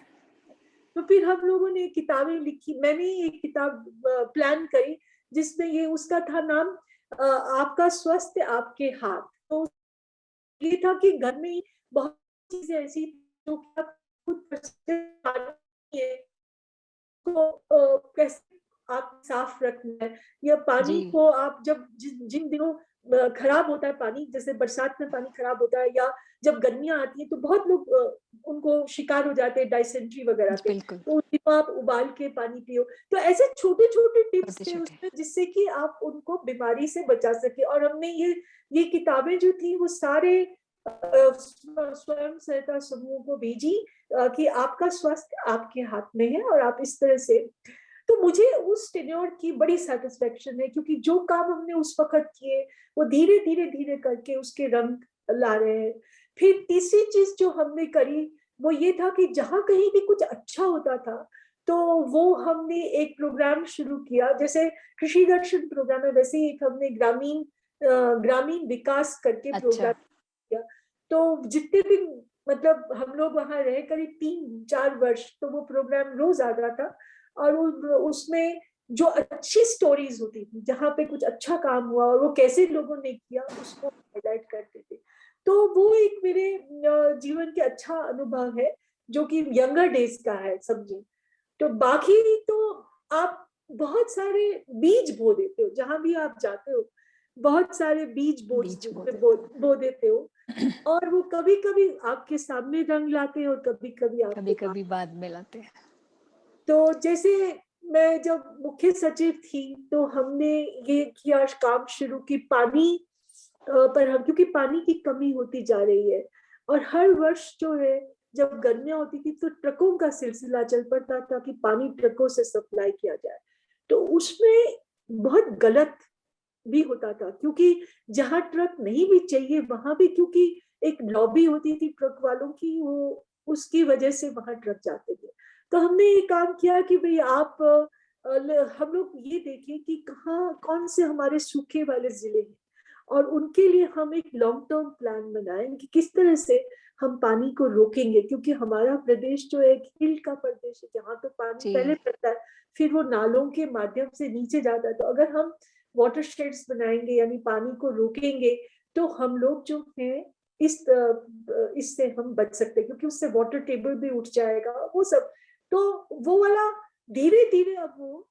Speaker 2: तो फिर हम लोगों ने किताबें लिखी। मैंने एक किताब प्लान करी जिसमें ये उसका था नाम आपका स्वास्थ्य आपके हाथ। तो ये था कि घर में बहुत चीजें ऐसी जो कि आप खुद कर सकते हैं, को कैसे आप साफ रखना है, या
Speaker 1: जी
Speaker 2: पानी को आप जब जिन जिन दिनों खराब होता है पानी, जैसे बरसात में पानी खराब होता है, या जब गर्मियां आती है तो बहुत लोग उनको शिकार हो जाते हैं डायसेंट्री वगैरह के,
Speaker 1: बिल्कुल।
Speaker 2: तो उस दिन आप उबाल के पानी पियो। तो ऐसे छोटे छोटे टिप्स
Speaker 1: छोटे
Speaker 2: थे
Speaker 1: छोटे।
Speaker 2: उसमें, जिससे कि आप उनको बीमारी से बचा सके। और हमने ये किताबें जो थी वो सारे स्वयं सहायता समूह को भेजी, कि आपका स्वास्थ्य आपके हाथ में है, और आप इस तरह से। तो मुझे उस टेन्योर की बड़ी सेटिस्फेक्शन है, क्योंकि जो काम हमने उस वक्त किए वो धीरे धीरे धीरे करके उसके रंग ला रहे हैं। फिर तीसरी चीज जो हमने करी वो ये था कि जहां कहीं भी कुछ अच्छा होता था तो वो हमने एक प्रोग्राम शुरू किया, जैसे कृषि दर्शन प्रोग्राम है, वैसे ही एक हमने ग्रामीण विकास करके
Speaker 1: अच्छा।
Speaker 2: प्रोग्राम किया। तो जितने दिन, मतलब हम लोग वहां रहे करीब 3-4 वर्ष, तो वो प्रोग्राम रोज आता था। और उसमें जो अच्छी स्टोरीज होती थी, जहाँ पे कुछ अच्छा काम हुआ और वो कैसे लोगों ने किया, उसको हाईलाइट करते थे। तो वो एक मेरे जीवन के अच्छा अनुभव है, जो कि यंगर डेज का है, समझे। तो बाकी तो आप बहुत सारे बीज बो देते हो, जहां भी आप जाते हो बहुत सारे बीज
Speaker 1: बीच बो देते
Speaker 2: बो देते हो। और वो कभी कभी आपके सामने रंग लाते हैं और कभी कभी आपके
Speaker 1: कभी कभी बाद में लाते हैं।
Speaker 2: तो जैसे मैं जब मुख्य सचिव थी तो हमने ये किया, काम शुरू की पानी पर हम, क्योंकि पानी की कमी होती जा रही है, और हर वर्ष जो है जब गर्मियां होती थी तो ट्रकों का सिलसिला चल पड़ता था कि पानी ट्रकों से सप्लाई किया जाए। तो उसमें बहुत गलत भी होता था, क्योंकि जहां ट्रक नहीं भी चाहिए वहां भी, क्योंकि एक लॉबी होती थी ट्रक वालों की, वो उसकी वजह से वहां ट्रक जाते थे। तो हमने ये काम किया कि भाई आप हम लोग ये देखें कि कहाँ कौन से हमारे सूखे वाले जिले हैं, और उनके लिए हम एक लॉन्ग टर्म प्लान बनाएं कि किस तरह से हम पानी को रोकेंगे, क्योंकि हमारा प्रदेश जो एक हिल का प्रदेश है, जहाँ तो पानी पहले
Speaker 1: जी।
Speaker 2: पड़ता है, फिर वो नालों के माध्यम से नीचे जाता है। तो अगर हम वाटर शेड्स बनाएंगे, यानी पानी को रोकेंगे, तो हम लोग जो है इससे हम बच सकते हैं, क्योंकि उससे वाटर टेबल भी उठ जाएगा, वो सब। तो वो वाला धीरे धीरे अब वो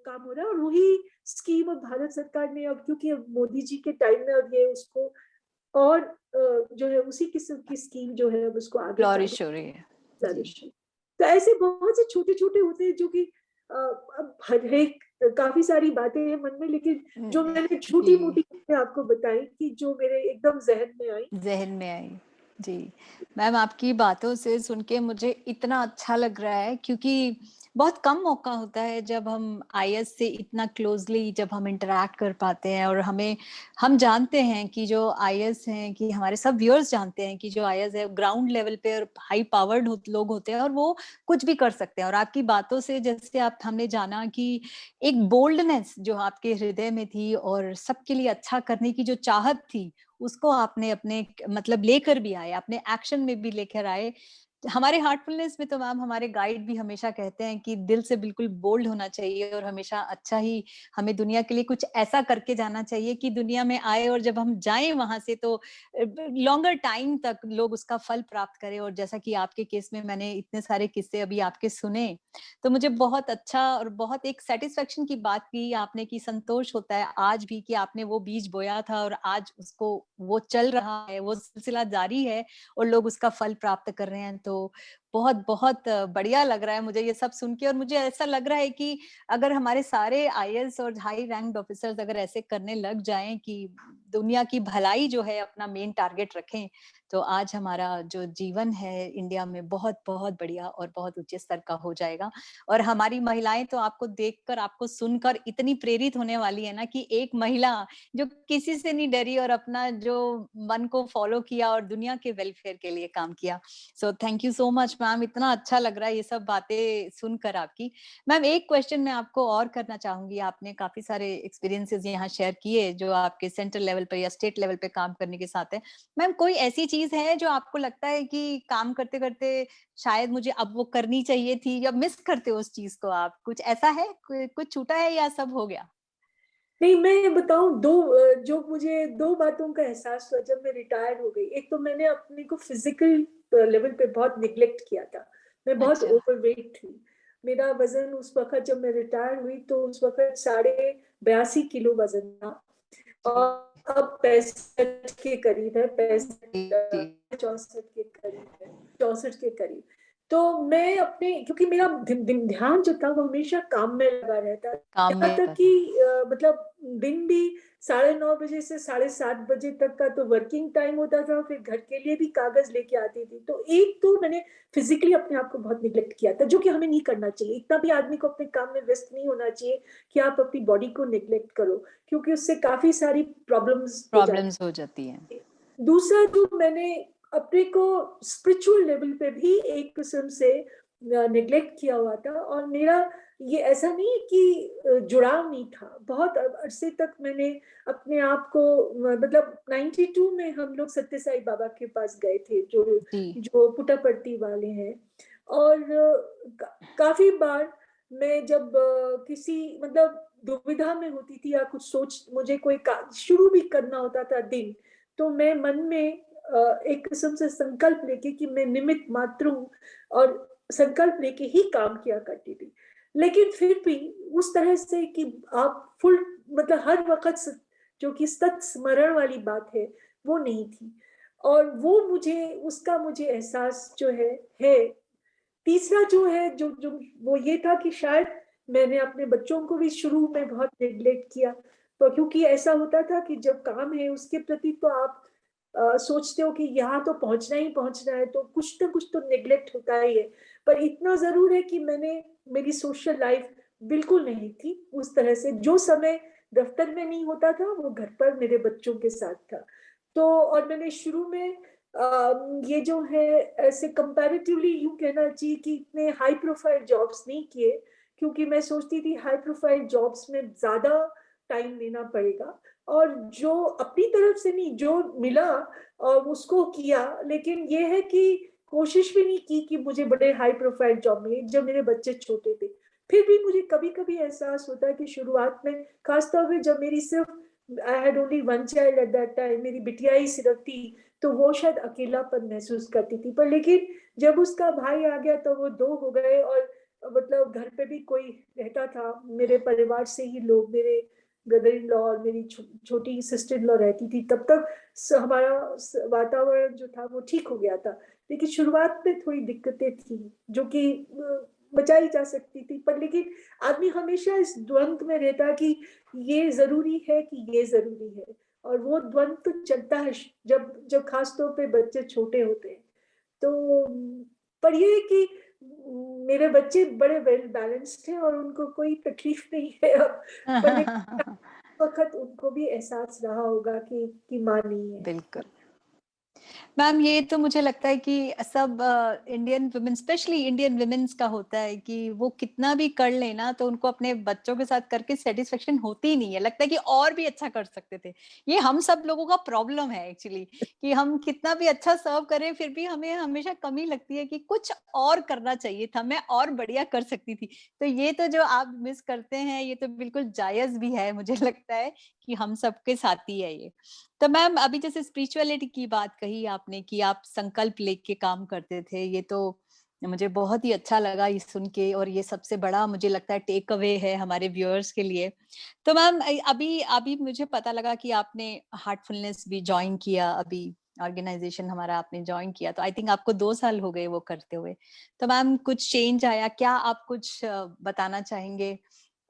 Speaker 2: काम हो रहा है। और वही स्कीम अब भारत सरकार ने, अब क्योंकि अब मोदी जी के टाइम में अब ये उसको और जो है उसी किस्म की स्कीम जो है अब उसको आगे
Speaker 1: फ्लोरिश हो रही है। जी।
Speaker 2: फ्लरिश। तो ऐसे बहुत से छोटे छोटे होते हैं जो कि अब हर एक, काफी सारी बातें हैं मन में, लेकिन जो मैंने छोटी
Speaker 1: जी,
Speaker 2: मोटी बातें आपको बताई कि जो मेरे एकदम जहन में आई।
Speaker 1: ज़हन में आई। जी, मैम आपकी बातों से सुन के मुझे इतना अच्छा लग रहा है, क्योंकि बहुत कम मौका होता है जब हम आईएएस से इतना क्लोज़ली जब हम इंटरैक्ट कर पाते हैं, और हम जानते हैं कि जो आईएएस हैं, कि हमारे सब व्यूअर्स जानते हैं कि जो आईएएस है ग्राउंड लेवल पे और हाई पावर्ड लोग होते हैं, और वो कुछ भी कर सकते हैं। और आपकी बातों से जैसे आप हमने जाना कि एक बोल्डनेस जो आपके हृदय में थी और सबके लिए अच्छा करने की जो चाहत थी, उसको आपने अपने मतलब लेकर भी आए, अपने एक्शन में भी लेकर आए। हमारे हार्टफुलनेस में तो मैम हमारे गाइड भी हमेशा कहते हैं कि दिल से बिल्कुल बोल्ड होना चाहिए, और हमेशा अच्छा ही हमें दुनिया के लिए कुछ ऐसा करके जाना चाहिए कि दुनिया में आए, और जब हम जाएं वहां से तो लॉन्गर टाइम तक लोग उसका फल प्राप्त करें। और जैसा कि आपके केस में मैंने इतने सारे किस्से अभी आपके सुने, तो मुझे बहुत अच्छा और बहुत एक सेटिस्फेक्शन की बात की आपने, कि संतोष होता है आज भी कि आपने वो बीज बोया था और आज उसको वो चल रहा है, वो सिलसिला जारी है, और लोग उसका फल प्राप्त कर रहे हैं। तो बहुत बहुत बढ़िया लग रहा है मुझे ये सब सुन के। और मुझे ऐसा लग रहा है कि अगर हमारे सारे आईएएस और हाई रैंक्ड ऑफिसर्स अगर ऐसे करने लग जाएं कि दुनिया की भलाई जो है अपना मेन टारगेट रखें, तो आज हमारा जो जीवन है इंडिया में बहुत बहुत बढ़िया और बहुत ऊंचे स्तर का हो जाएगा। और हमारी महिलाएं तो आपको देखकर, आपको सुनकर इतनी प्रेरित होने वाली है ना, कि एक महिला जो किसी से नहीं डरी और अपना जो मन को फॉलो किया और दुनिया के वेलफेयर के लिए काम किया। So thank you so much ma'am, इतना अच्छा लग रहा है ये सब बातें सुनकर आपकी। मैम एक क्वेश्चन मैं आपको और करना चाहूंगी, आपने काफी सारे एक्सपीरियंसेस यहाँ शेयर किए जो आपके सेंट्रल लेवल पे या स्टेट लेवल पे काम करने के साथ है। मैम कोई ऐसी चीज है जो आपको लगता है कि काम करते करते शायद मुझे अब वो करनी चाहिए थी, या मिस करते हो उस चीज को आप, कुछ ऐसा है, कुछ छूटा है या सब हो गया?
Speaker 2: नहीं, मैं बताऊं, जो मुझे दो बातों का एहसास हुआ जब मैं रिटायर हो गई। एक तो मैंने अपने को फिजिकल लेवल पे बहुत निग्लेक्ट किया था, मैं बहुत
Speaker 1: अच्छा।
Speaker 2: ओवरवेट थी। मेरा वजन उस वक्त जब मैं रिटायर हुई तो उस वक्त 82.5 किलो वजन था। और अब 65 के करीब है, 65
Speaker 1: जी
Speaker 2: 64 के करीब है, 64 के करीब। तो मैं अपने, क्योंकि मेरा ध्यान जो था वो हमेशा काम में लगा रहता,
Speaker 1: काम
Speaker 2: यहाँ
Speaker 1: में
Speaker 2: तक कि
Speaker 1: रहना।
Speaker 2: मतलब दिन भी 9:30 बजे से 7:30 बजे तक का तो वर्किंग टाइम होता था, फिर घर के लिए भी कागज लेके आती थी। तो एक तो मैंने फिजिकली अपने आप को बहुत निग्लेक्ट किया था, जो कि हमें नहीं करना चाहिए। इतना भी आदमी को अपने काम में व्यस्त नहीं होना चाहिए कि आप अपनी बॉडी को निग्लेक्ट करो, क्योंकि उससे काफी सारी प्रॉब्लम्स हो जाती
Speaker 1: प्रॉब्लम्स हो जाती हैं।
Speaker 2: है। दूसरा, जो मैंने अपने को स्पिरिचुअल लेवल पे भी एक किस्म से निग्लेक्ट किया हुआ था, और मेरा ये ऐसा नहीं है कि जुड़ाव नहीं था। बहुत अरसे तक मैंने अपने आप को मतलब 92 में हम लोग सत्य साई बाबा के पास गए थे, जो
Speaker 1: जी
Speaker 2: जो पुट्टापर्ती वाले हैं। और काफी बार मैं जब किसी मतलब दुविधा में होती थी या कुछ सोच, मुझे कोई शुरू भी करना होता था दिन, तो मैं मन में एक किस्म से संकल्प लेके कि मैं निमित्त मात्र हूँ, और संकल्प लेके ही काम किया करती थी। लेकिन फिर भी उस तरह से कि आप फुल मतलब हर वक्त जो कि सत्स्मरण वाली बात है वो नहीं थी, और वो मुझे उसका मुझे एहसास जो है। तीसरा जो है, जो जो वो ये था कि शायद मैंने अपने बच्चों को भी शुरू में बहुत नेग्लेक्ट किया। तो क्योंकि ऐसा होता था कि जब काम है उसके प्रति तो आप सोचते हो कि यहाँ तो पहुंचना ही पहुंचना है, तो कुछ ना कुछ तो नेग्लेक्ट होता ही है। पर इतना जरूर है कि मेरी सोशल लाइफ बिल्कुल नहीं थी उस तरह से। जो समय दफ्तर में नहीं होता था वो घर पर मेरे बच्चों के साथ था। तो और मैंने शुरू में ये जो है ऐसे कंपैरेटिवली यूं कहना चाहिए कि इतने हाई प्रोफाइल जॉब्स नहीं किए, क्योंकि मैं सोचती थी हाई प्रोफाइल जॉब्स में ज्यादा टाइम देना पड़ेगा, और जो अपनी तरफ से नहीं, जो मिला और उसको किया। लेकिन ये है कि कोशिश भी नहीं की कि मुझे बड़े हाई प्रोफाइल जॉब मिले जब मेरे बच्चे छोटे थे। फिर भी मुझे कभी कभी एहसास होता है कि शुरुआत में, खासतौर पे जब मेरी सिर्फ, I had only one child at that time, मेरी बिटिया ही सिर्फ थी, तो वो शायद अकेलापन महसूस करती थी। पर लेकिन जब उसका भाई आ गया तो वो दो हो गए, और मतलब घर पे भी कोई रहता था, मेरे परिवार से ही लोग, मेरे ब्रदर इन लॉ और मेरी छोटी सिस्टर इन लॉ रहती थी, तब तक हमारा वातावरण जो था वो ठीक हो गया था। लेकिन शुरुआत में थोड़ी दिक्कतें थी जो कि बचाई जा सकती थी। पर लेकिन आदमी हमेशा इस द्वंद में रहता कि ये जरूरी है कि ये जरूरी है, और वो द्वंद तो चलता है जब जब खास तौर पे बच्चे छोटे होते हैं। तो पर ये है कि मेरे बच्चे बड़े वेल बैलेंस्ड थे और उनको कोई तकलीफ नहीं है अब। पर लेकिन वक्त उनको भी एहसास रहा होगा कि माँ नहीं है।
Speaker 1: बिल्कुल। मैम ये तो मुझे लगता है कि सब Indian women, specially Indian womens का होता है कि वो कितना भी कर लेना तो उनको अपने बच्चों के साथ करके सेटिस्फेक्शन होती ही नहीं है, लगता है कि और भी अच्छा कर सकते थे। ये हम सब लोगों का प्रॉब्लम है एक्चुअली, कि हम कितना भी अच्छा सर्व करें फिर भी हमें हमेशा कमी लगती है कि कुछ और करना चाहिए था, मैं और बढ़िया कर सकती थी। तो ये तो जो आप मिस करते हैं ये तो बिल्कुल जायज भी है, मुझे लगता है कि हम सबके साथ ही है ये। तो मैम अभी जैसे स्पिरिचुअलिटी की बात कही आपने कि आप संकल्प लेके काम करते थे, ये तो मुझे बहुत ही अच्छा लगा ये सुन के, और ये सबसे बड़ा मुझे लगता है टेक अवे है हमारे व्यूअर्स के लिए। तो मैम अभी अभी मुझे पता लगा कि आपने हार्टफुलनेस भी ज्वाइन किया, अभी ऑर्गेनाइजेशन हमारा आपने ज्वाइन किया, तो आई थिंक आपको 2 साल हो गए वो करते हुए। तो मैम कुछ चेंज आया क्या? आप कुछ बताना चाहेंगे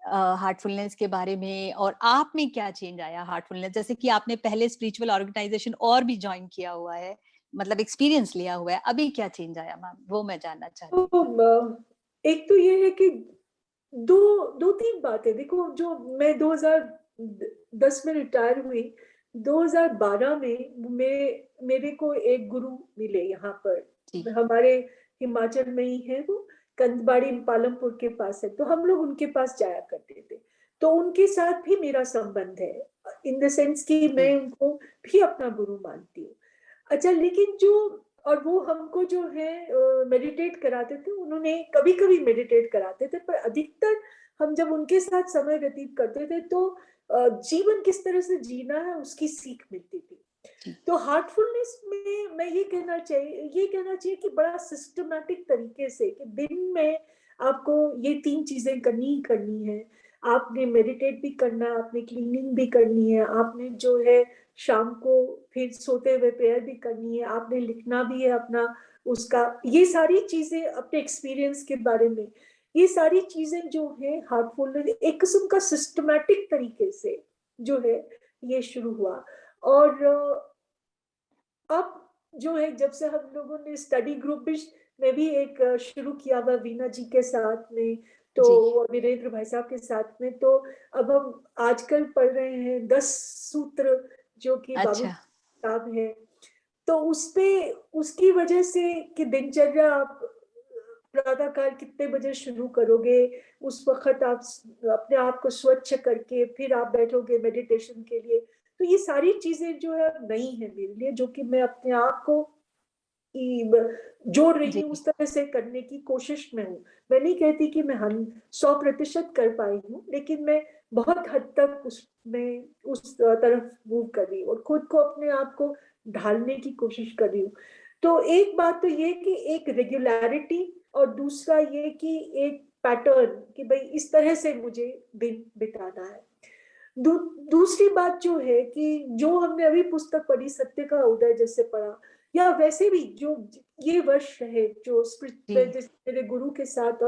Speaker 1: हार्टफुलनेस के बारे में, और आप में क्या चेंज आया हार्टफुलनेस, जैसे कि आपने पहले स्पिरिचुअल ऑर्गेनाइजेशन और भी ज्वाइन किया हुआ है, मतलब एक्सपीरियंस लिया हुआ है, अभी क्या चेंज आया मैम, वो मैं जानना चाहती
Speaker 2: तो
Speaker 1: थी।
Speaker 2: एक तो ये है कि दो दो तीन बातें देखो। जो मैं 2010 में रिटायर हुई, 2012 में मेरे को एक गुरु मिले यहाँ
Speaker 1: जी
Speaker 2: पर, हमारे हिमाचल में ही है वो, कंदबाड़ी पालमपुर के पास है। तो हम लोग उनके पास जाया करते थे। तो उनके साथ भी मेरा संबंध है, इन द सेंस कि मैं
Speaker 1: जी
Speaker 2: उनको भी अपना गुरु मानती हूँ। अच्छा, लेकिन जो, और वो हमको जो है मेडिटेट कराते थे, उन्होंने कभी कभी मेडिटेट कराते थे, पर अधिकतर हम जब उनके साथ समय व्यतीत करते थे तो जीवन किस तरह से जीना है उसकी सीख मिलती थी।
Speaker 1: जी
Speaker 2: तो हार्टफुलनेस में मैं ये कहना चाहिए कि बड़ा सिस्टमैटिक तरीके से कि दिन में आपको ये तीन चीजें करनी ही करनी है। आपने मेडिटेट भी करना है, आपने क्लीनिंग भी करनी है, आपने जो है शाम को फिर सोते हुए प्रेयर भी करनी है, आपने लिखना भी है अपना उसका, ये सारी चीजें अपने एक्सपीरियंस के बारे में, ये सारी चीजें जो है हार्टफुलनेस एक किस्म का सिस्टमैटिक तरीके से जो है ये शुरू हुआ। और अब जो है जब से हम लोगों ने स्टडी ग्रुप भी में भी एक शुरू किया हुआ वीना जी के साथ में, तो
Speaker 1: जी।
Speaker 2: वीरेंद्र भाई साहब के साथ में, तो अब हम आजकल पढ़ रहे हैं 10 सूत्र जो कि बाबू
Speaker 1: अच्छा।
Speaker 2: साहब है। तो उसपे उसकी वजह से कि दिनचर्या आप प्रातःकाल कितने बजे शुरू करोगे, उस वक्त आप अपने आप को स्वच्छ करके फिर आप बैठोगे मेडिटेशन के लिए। तो ये सारी चीजें जो है नई है मेरे लिए, जो कि मैं अपने आप को जोड़ रही
Speaker 1: जी।
Speaker 2: हूँ, उस तरह से करने की कोशिश में हूँ। मैं नहीं कहती कि मैं 100% कर पाई हूँ, लेकिन मैं बहुत हद तक उसमें उस तरफ मूव कर रही हूँ और खुद को अपने आप को ढालने की कोशिश कर रही हूँ। तो एक बात तो ये कि एक रेगुलरिटी, और दूसरा ये कि एक पैटर्न कि भाई इस तरह से मुझे दिन बिताना है। दूसरी बात जो है कि जो हमने अभी पुस्तक पढ़ी सत्य का उदय जैसे पढ़ा, या वैसे भी जो ये वर्ष है जो
Speaker 1: जी।
Speaker 2: जैसे मेरे गुरु के साथ,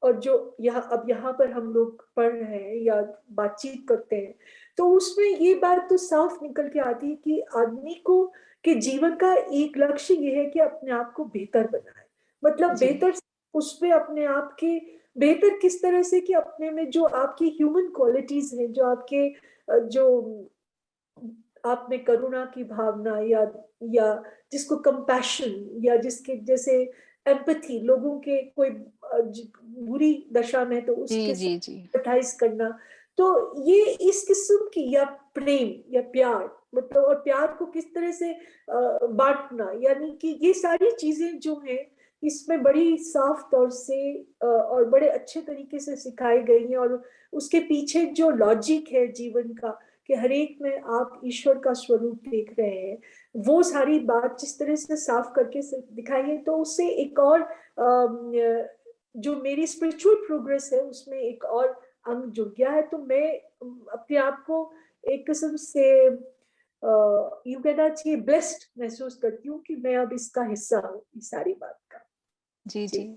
Speaker 2: और जो यहाँ अब यहाँ पर हम लोग पढ़ रहे हैं या बातचीत करते हैं, तो उसमें ये बात तो साफ निकल के आती है कि आदमी को के जीवन का एक लक्ष्य ये है कि अपने आप को बेहतर बनाए। मतलब
Speaker 1: जी।
Speaker 2: बेहतर उस पे अपने आप के बेहतर किस तरह से कि अपने में जो आपकी ह्यूमन क्वालिटीज हैं, जो आपके जो आप में करुणा की भावना, या जिसको कंपैशन, या जिसके जैसे एम्पैथी, लोगों के कोई बुरी दशा में तो
Speaker 1: जी।
Speaker 2: उसके
Speaker 1: जी। जी।
Speaker 2: साथ एम्पैथाइज करना। तो ये इस किस्म की, या प्रेम या प्यार, मतलब और प्यार को किस तरह से बांटना, यानी कि ये सारी चीजें जो हैं इसमें बड़ी साफ तौर से और बड़े अच्छे तरीके से सिखाई गई हैं। और उसके पीछे जो लॉजिक है जीवन का कि हरेक में आप ईश्वर का स्वरूप देख रहे हैं, वो सारी बात जिस तरह से साफ करके दिखाई है, तो उससे एक और जो मेरी स्पिरिचुअल प्रोग्रेस है उसमें एक और अंग जुड़ गया है। तो मैं अपने आप को एक किस्म से यूं कहना चाहिए ब्लेस्ड महसूस करती हूँ कि मैं अब इसका हिस्सा हूँ इस सारी बात का।
Speaker 1: जी।
Speaker 2: जी।
Speaker 1: जी।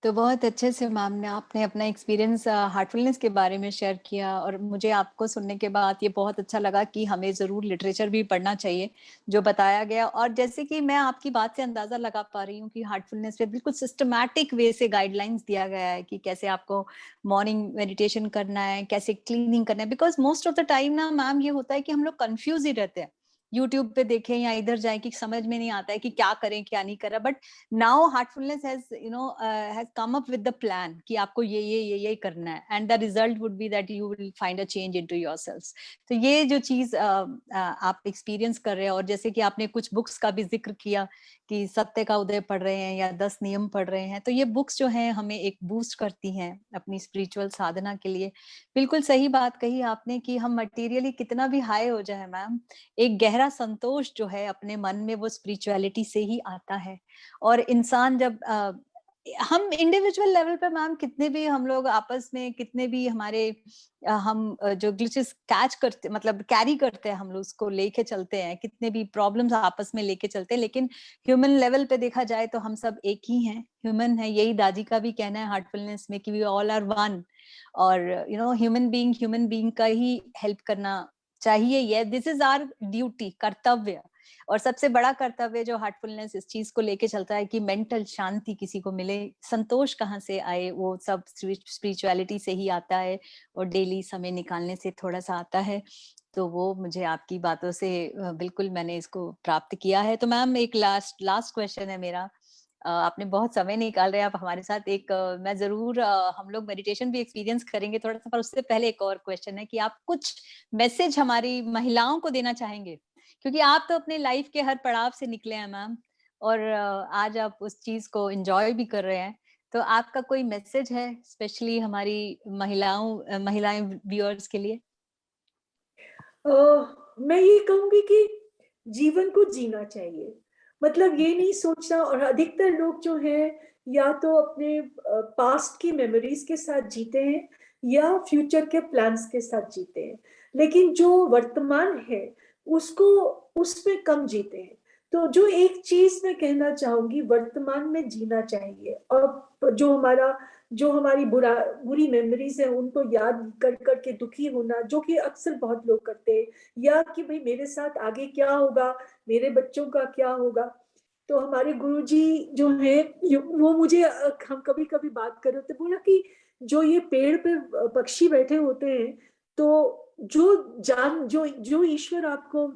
Speaker 1: तो बहुत अच्छे से मैम ने आपने अपना एक्सपीरियंस हार्टफुलनेस के बारे में शेयर किया और मुझे आपको सुनने के बाद ये बहुत अच्छा लगा कि हमें ज़रूर लिटरेचर भी पढ़ना चाहिए, जो बताया गया। और जैसे कि मैं आपकी बात से अंदाज़ा लगा पा रही हूँ कि हार्टफुलनेस पे बिल्कुल सिस्टमैटिक वे से गाइडलाइंस दिया गया है कि कैसे आपको मॉर्निंग मेडिटेशन करना है, कैसे क्लीनिंग करना है। Because most of the time ना मैम ये होता है कि हम लोग कन्फ्यूज़ ही रहते हैं। यूट्यूब पे देखें या इधर जाएँ कि समझ में नहीं आता है कि क्या करें, क्या नहीं करें। But now heartfulness has has come up with the plan कि आपको ये करना है and the result would be that you will find a change into yourselves। तो ये जो चीज आप एक्सपीरियंस कर रहे हैं, और जैसे कि आपने कुछ बुक्स का भी जिक्र किया कि सत्य का उदय पढ़ रहे हैं या 10 नियम पढ़ रहे हैं, तो ये बुक्स जो हैं हमें एक बूस्ट करती हैं अपनी स्पिरिचुअल साधना के लिए। बिल्कुल सही बात कही आपने कि हम मटेरियली कितना भी हाई हो जाए मैम, एक गहरा संतोष जो है अपने मन में वो स्पिरिचुअलिटी से ही आता है। और इंसान जब हम इंडिविजुअल लेवल पे मैम कितने भी हम लोग आपस में कितने भी हमारे जो ग्लिचेस कैच करते मतलब कैरी करते हैं, हम लोग उसको लेके चलते हैं, कितने भी प्रॉब्लम्स आपस में लेके चलते हैं, लेकिन ह्यूमन लेवल पे देखा जाए तो हम सब एक ही हैं, ह्यूमन है। यही दादी का भी कहना है हार्टफुलनेस में कि वी ऑल आर वन। और ह्यूमन बीइंग का ही हेल्प करना चाहिए। ये दिस इज आवर ड्यूटी, कर्तव्य। और सबसे बड़ा कर्तव्य जो हार्टफुलनेस इस चीज को लेके चलता है कि मेंटल शांति किसी को मिले, संतोष कहाँ से आए, वो सब स्पिरिचुअलिटी से ही आता है और डेली समय निकालने से थोड़ा सा आता है। तो वो मुझे आपकी बातों से बिल्कुल मैंने इसको प्राप्त किया है। तो मैम एक लास्ट क्वेश्चन है मेरा। आपने बहुत समय निकाल रहे हैं आप हमारे साथ। मैं जरूर हम लोग मेडिटेशन भी एक्सपीरियंस करेंगे थोड़ा सा, पर उससे पहले एक और क्वेश्चन है कि आप कुछ मैसेज हमारी महिलाओं को देना चाहेंगे, क्योंकि आप तो अपने लाइफ के हर पड़ाव से निकले हैं मैम, और आज आप उस चीज को एंजॉय भी कर रहे हैं। तो आपका कोई मैसेज है स्पेशली हमारी महिलाएं व्यूअर्स के लिए?
Speaker 2: मैं ये कहूंगी कि जीवन को जीना चाहिए। मतलब ये नहीं सोचना, और अधिकतर लोग जो हैं या तो अपने पास्ट की मेमोरीज के साथ जीते हैं या फ्यूचर के प्लान्स के साथ जीते हैं, लेकिन जो वर्तमान है उसको उसमें कम जीते हैं। तो जो एक चीज मैं कहना चाहूंगी, वर्तमान में जीना चाहिए, और जो हमारी बुरी मेमोरीज है उनको याद कर करके दुखी होना, जो कि अक्सर बहुत लोग करते हैं, या कि भाई मेरे साथ आगे क्या होगा, मेरे बच्चों का क्या होगा। तो हमारे गुरुजी जो है वो मुझे हम कभी कभी बात कर रहे थे, बोला कि जो ये पेड़ पे पक्षी बैठे होते हैं, तो जो ईश्वर आपको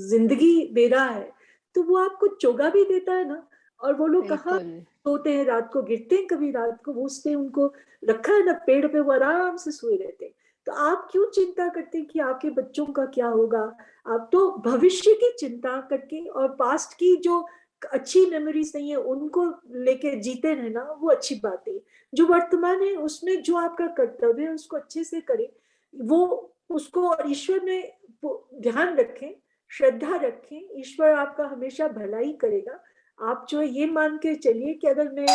Speaker 2: जिंदगी दे रहा है, तो वो आपको चोगा भी देता है ना। और वो लोग कहाँ
Speaker 1: बिल्कुल।
Speaker 2: सोते हैं, रात को गिरते हैं, कभी रात को वो उसने उनको रखा है ना पेड़ पे, वो आराम से सोए रहते हैं। तो आप क्यों चिंता करते हैं कि आपके बच्चों का क्या होगा? आप तो भविष्य की चिंता करके और पास्ट की जो अच्छी मेमोरीज नहीं है उनको लेके जीते रहना, वो अच्छी बात है। जो वर्तमान है उसमें जो आपका कर्तव्य है उसको अच्छे से करें, वो उसको और ईश्वर में ध्यान रखें, श्रद्धा रखें, ईश्वर आपका हमेशा भलाई करेगा। आप जो है ये मान के चलिए कि अगर मैं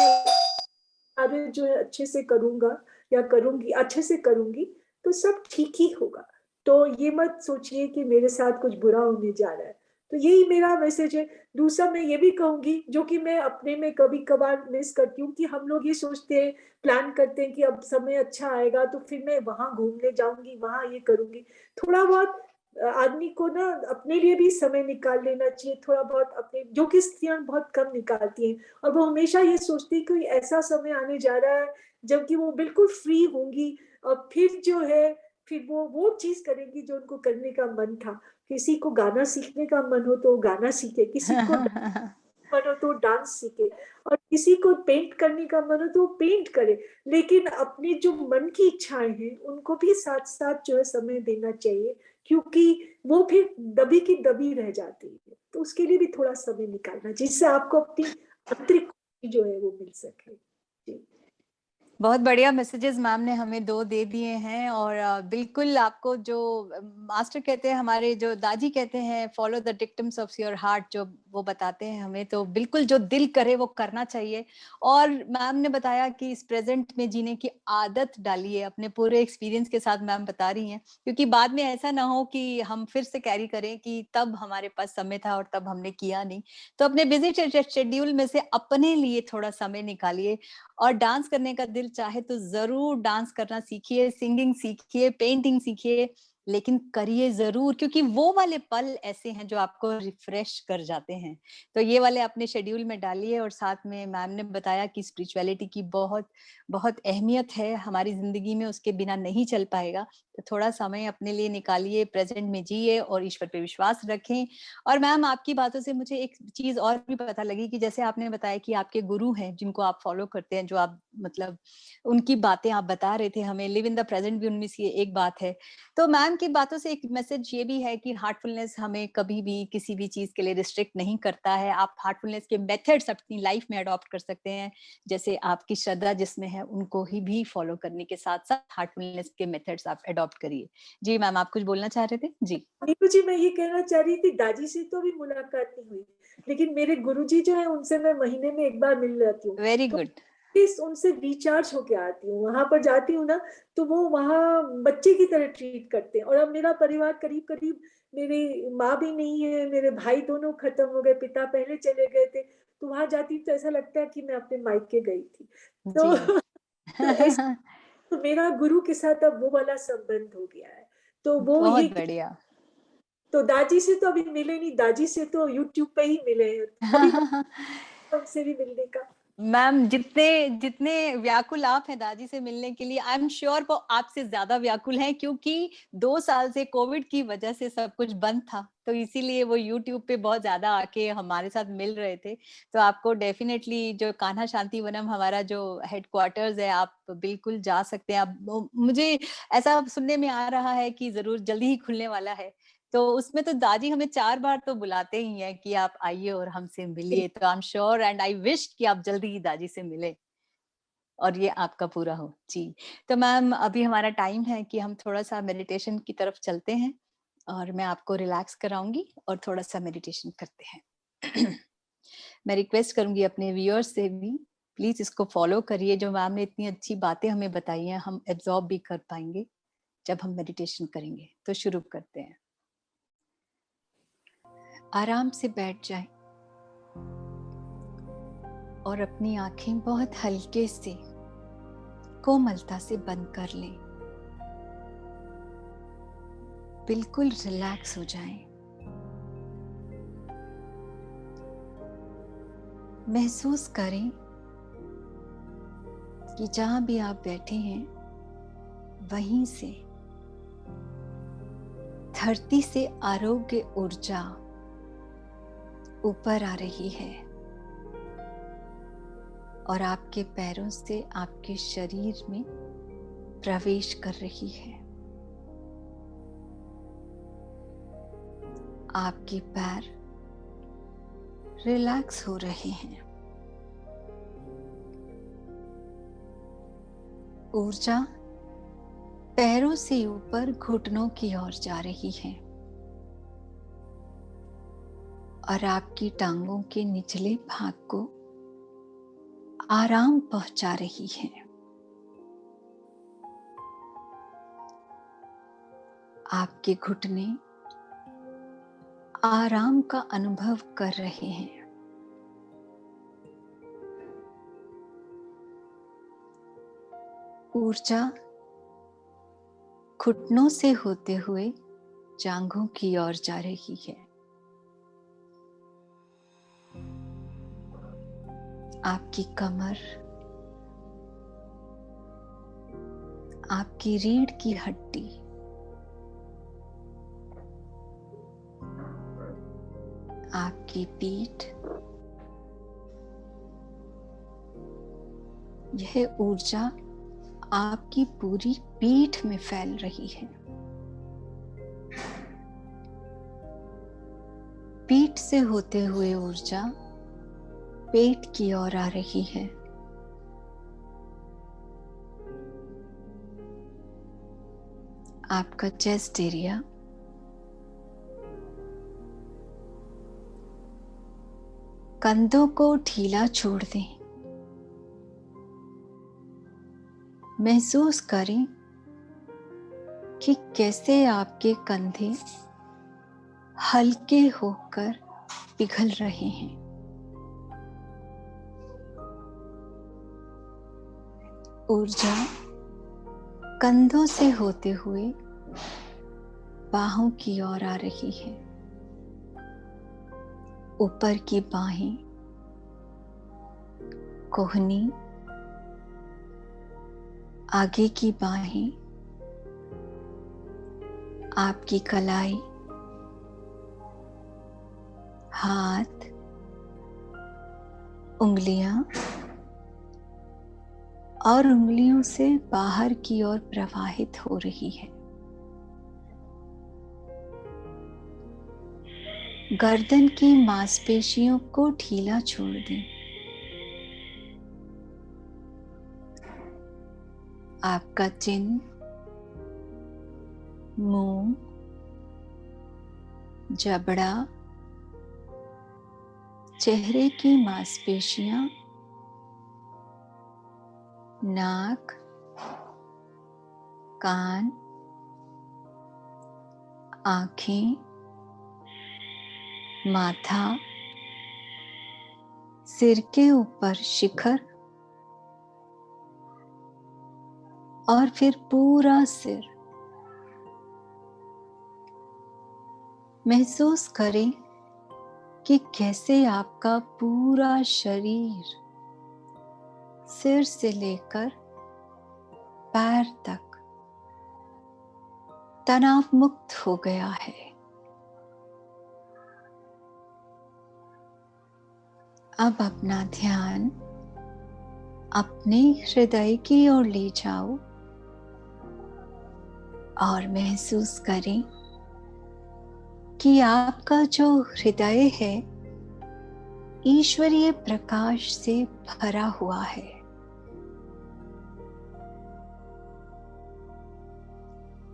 Speaker 2: कार्य जो है अच्छे से करूंगा या करूंगी, अच्छे से करूंगी, तो सब ठीक ही होगा। तो ये मत सोचिए कि मेरे साथ कुछ बुरा होने जा रहा है। तो यही मेरा मैसेज है। दूसरा मैं ये भी कहूंगी, जो कि मैं अपने में कभी कभार मिस करती हूँ, कि हम लोग ये सोचते हैं, प्लान करते हैं कि अब समय अच्छा आएगा तो फिर मैं वहां घूमने जाऊंगी, वहां ये करूंगी। थोड़ा बहुत आदमी को ना अपने लिए भी समय निकाल लेना चाहिए, थोड़ा बहुत अपने, जो कि स्त्रियां बहुत कम निकालती हैं। और वो हमेशा ये सोचती है कि ऐसा समय आने जा रहा है जबकि वो बिल्कुल फ्री होंगी, और फिर जो है फिर वो चीज करेंगी जो उनको करने का मन था। किसी को गाना सीखने का मन हो तो वो गाना सीखे, किसी को मन हो तो डांस सीखे, और किसी को पेंट करने का मन हो तो वो पेंट करे। लेकिन अपनी जो मन की इच्छाएं हैं उनको भी साथ साथ जो है समय देना चाहिए, क्योंकि वो फिर दबी की दबी रह जाती है। तो उसके लिए भी थोड़ा समय निकालना, जिससे आपको अपनी आंतरिक खुशी जो है वो मिल सके। जी।
Speaker 1: बहुत बढ़िया मैसेजेस मैम ने हमें दो दे दिए हैं, और बिल्कुल आपको जो मास्टर कहते हैं, हमारे जो दादी कहते हैं, follow the dictums of your heart, जो वो बताते हैं हमें, तो बिल्कुल जो दिल करे वो करना चाहिए। और मैम ने बताया कि इस प्रेजेंट में जीने की आदत डालिए, अपने पूरे एक्सपीरियंस के साथ मैम बता रही हैं, क्योंकि बाद में ऐसा ना हो कि हम फिर से कैरी करें कि तब हमारे पास समय था और तब हमने किया नहीं। तो अपने बिजी शेड्यूल में से अपने लिए थोड़ा समय निकालिए, और डांस करने का दिल चाहे तो जरूर डांस करना सीखिए, सिंगिंग सीखिए, पेंटिंग सीखिए, लेकिन करिए जरूर, क्योंकि वो वाले पल ऐसे हैं जो आपको रिफ्रेश कर जाते हैं। तो ये वाले अपने शेड्यूल में डालिए। और साथ में मैम ने बताया कि स्पिरिचुअलिटी की बहुत बहुत अहमियत है हमारी जिंदगी में, उसके बिना नहीं चल पाएगा। तो थोड़ा समय अपने लिए निकालिए, प्रेजेंट में जिए और ईश्वर पे विश्वास रखें। और मैम आपकी बातों से मुझे एक चीज और भी पता लगी कि जैसे आपने बताया कि आपके गुरु हैं जिनको आप फॉलो करते हैं, जो आप मतलब उनकी बातें आप बता रहे थे हमें, लिव इन द प्रेजेंट भी उनमें से एक बात है। तो मैम की बातों से एक मैसेज ये भी है कि हार्टफुलनेस हमें कभी भी किसी भी चीज के लिए रिस्ट्रिक्ट नहीं करता है। आप हार्टफुलनेस के मेथड्स अपनी लाइफ में अडॉप्ट कर सकते हैं, जैसे आपकी श्रद्धा जिसमें है उनको ही भी फॉलो करने के साथ साथ हार्टफुलनेस के मेथड्स आप अडॉप्ट करिए। जी मैम, आप कुछ बोलना चाह रहे थे? जी।
Speaker 2: नीतू जी, मैं ये कहना चाह रही थी, दादी से तो अभी मुलाकात नहीं हुई, लेकिन मेरे गुरुजी जो है उनसे मैं महीने में एक बार मिल जाती हूँ।
Speaker 1: वेरी
Speaker 2: तो
Speaker 1: गुड।
Speaker 2: प्लीज उनसे रिचार्ज होके आती हूँ। वहां पर जाती हूँ ना, तो वो वहाँ बच्चे की तरह ट्रीट करते हैं। और अब मेरा परिवार करीब करीब, मेरी माँ भी नहीं है, मेरे भाई दोनों खत्म हो गए, पिता पहले चले गए थे। तो वहां जाती हूँ तो ऐसा लगता है कि मैं अपने मायके गई थी।
Speaker 1: जी।
Speaker 2: तो तो ऐसे, तो मेरा गुरु के साथ अब वो वाला संबंध हो गया है। तो वो
Speaker 1: बहुत
Speaker 2: ये,
Speaker 1: बढ़िया।
Speaker 2: तो दादी से तो अभी मिले नहीं, दादी से तो यूट्यूब पे ही मिले हैं। अभी उनसे भी मिलने का।
Speaker 1: मैम, जितने जितने व्याकुल आप हैं दादी से मिलने के लिए, आई एम श्योर वो आपसे ज्यादा व्याकुल हैं, क्योंकि 2 साल से कोविड की वजह से सब कुछ बंद था, तो इसीलिए वो यूट्यूब पे बहुत ज्यादा आके हमारे साथ मिल रहे थे। तो आपको डेफिनेटली जो कान्हा शांति वनम हमारा जो हेडक्वार्टर्स है, आप बिल्कुल जा सकते हैं। आप, मुझे ऐसा सुनने में आ रहा है कि जरूर जल्दी ही खुलने वाला है। तो उसमें तो दादी हमें 4 बार तो बुलाते ही हैं कि आप आइए और हमसे मिलिए। तो I am sure and I wish कि आप जल्दी ही दादी से मिले और ये आपका पूरा हो। जी। तो मैम, अभी हमारा टाइम है कि हम थोड़ा सा मेडिटेशन की तरफ चलते हैं, और मैं आपको रिलैक्स कराऊंगी और थोड़ा सा मेडिटेशन करते हैं। मैं रिक्वेस्ट करूंगी अपने व्यूअर्स से भी, प्लीज इसको फॉलो करिए। जो मैम ने इतनी अच्छी बातें हमें बताई हैं, हम एब्जॉर्ब भी कर पाएंगे जब हम मेडिटेशन करेंगे। तो शुरू करते हैं। आराम से बैठ जाएं और अपनी आंखें बहुत हल्के से कोमलता से बंद कर लें। बिल्कुल रिलैक्स हो जाएं। महसूस करें कि जहां भी आप बैठे हैं वहीं से धरती से आरोग्य ऊर्जा ऊपर आ रही है और आपके पैरों से आपके शरीर में प्रवेश कर रही है। आपके पैर रिलैक्स हो रहे हैं। ऊर्जा पैरों से ऊपर घुटनों की ओर जा रही है और आपकी टांगों के निचले भाग को आराम पहुंचा रही है। आपके घुटने आराम का अनुभव कर रहे हैं। ऊर्जा घुटनों से होते हुए जांघों की ओर जा रही है। आपकी कमर, आपकी रीढ़ की हड्डी, आपकी पीठ, यह ऊर्जा आपकी पूरी पीठ में फैल रही है। पीठ से होते हुए ऊर्जा पेट की ओर आ रही है। आपका चेस्ट एरिया, कंधों को ढीला छोड़ दें। महसूस करें कि कैसे आपके कंधे हल्के होकर पिघल रहे हैं। ऊर्जा कंधों से होते हुए बाहों की ओर आ रही है। ऊपर की बाहें, कोहनी, आगे की बाहें, आपकी कलाई, हाथ, उंगलियां और उंगलियों से बाहर की ओर प्रवाहित हो रही है। गर्दन की मांसपेशियों को ढीला छोड़ दें। आपका चिन, मुंह, जबड़ा, चेहरे की मांसपेशियां, नाक, कान, आंखें, माथा, सिर के ऊपर शिखर और फिर पूरा सिर। महसूस करें कि कैसे आपका पूरा शरीर सिर से लेकर पैर तक तनाव मुक्त हो गया है। अब अपना ध्यान अपने हृदय की ओर ले जाओ और महसूस करें कि आपका जो हृदय है ईश्वरीय प्रकाश से भरा हुआ है।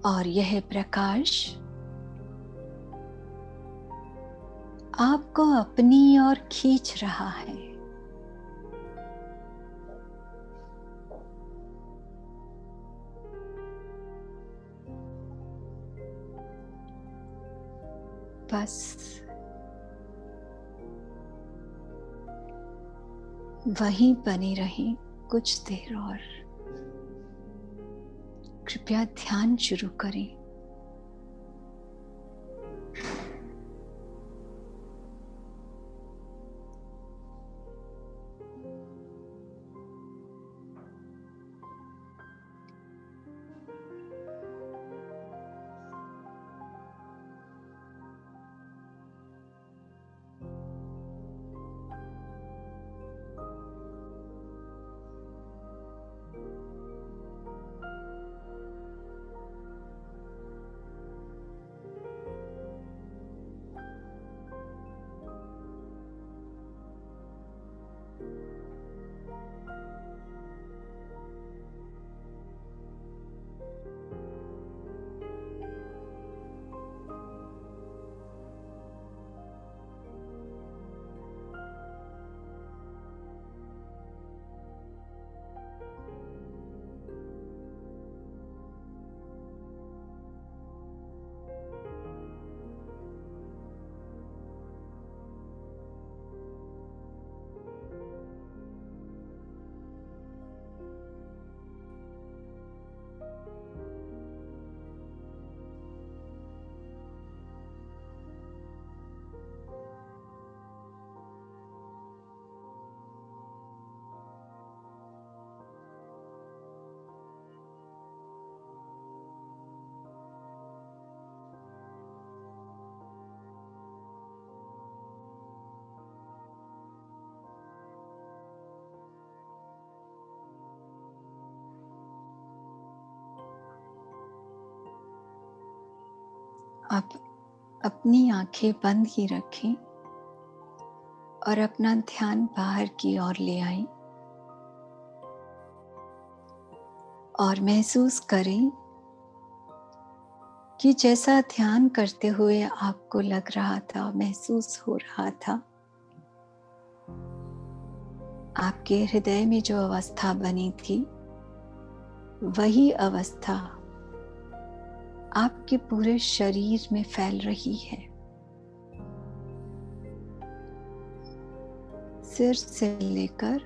Speaker 1: और यह प्रकाश आपको अपनी ओर खींच रहा है। बस वहीं बनी रहें कुछ देर और। कृपया ध्यान शुरू करें। अब अपनी आंखें बंद ही रखें और अपना ध्यान बाहर की ओर ले आएं और महसूस करें कि जैसा ध्यान करते हुए आपको लग रहा था, महसूस हो रहा था, आपके हृदय में जो अवस्था बनी थी वही अवस्था आपके पूरे शरीर में फैल रही है। सिर से लेकर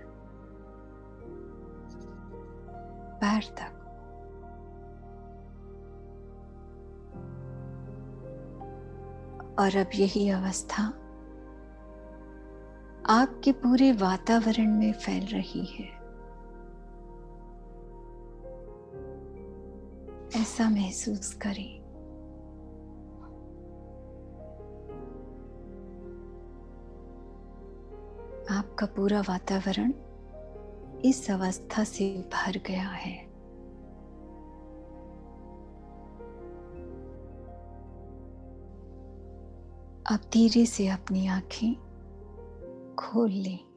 Speaker 1: पैर तक। और अब यही अवस्था आपके पूरे वातावरण में फैल रही है। ऐसा महसूस करें। आपका पूरा वातावरण इस अवस्था से भर गया है। अब धीरे से अपनी आंखें खोल लें।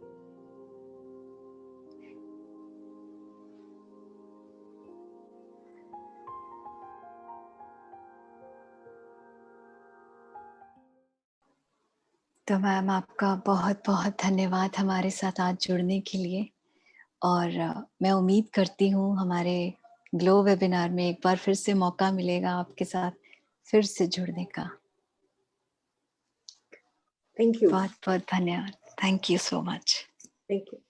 Speaker 1: तो मैम, आपका बहुत बहुत धन्यवाद हमारे साथ आज जुड़ने के लिए। और मैं उम्मीद करती हूँ हमारे ग्लो वेबिनार में एक बार फिर से मौका मिलेगा आपके साथ फिर से जुड़ने का।
Speaker 2: Thank you.
Speaker 1: बहुत बहुत धन्यवाद। Thank you so much.
Speaker 2: Thank you.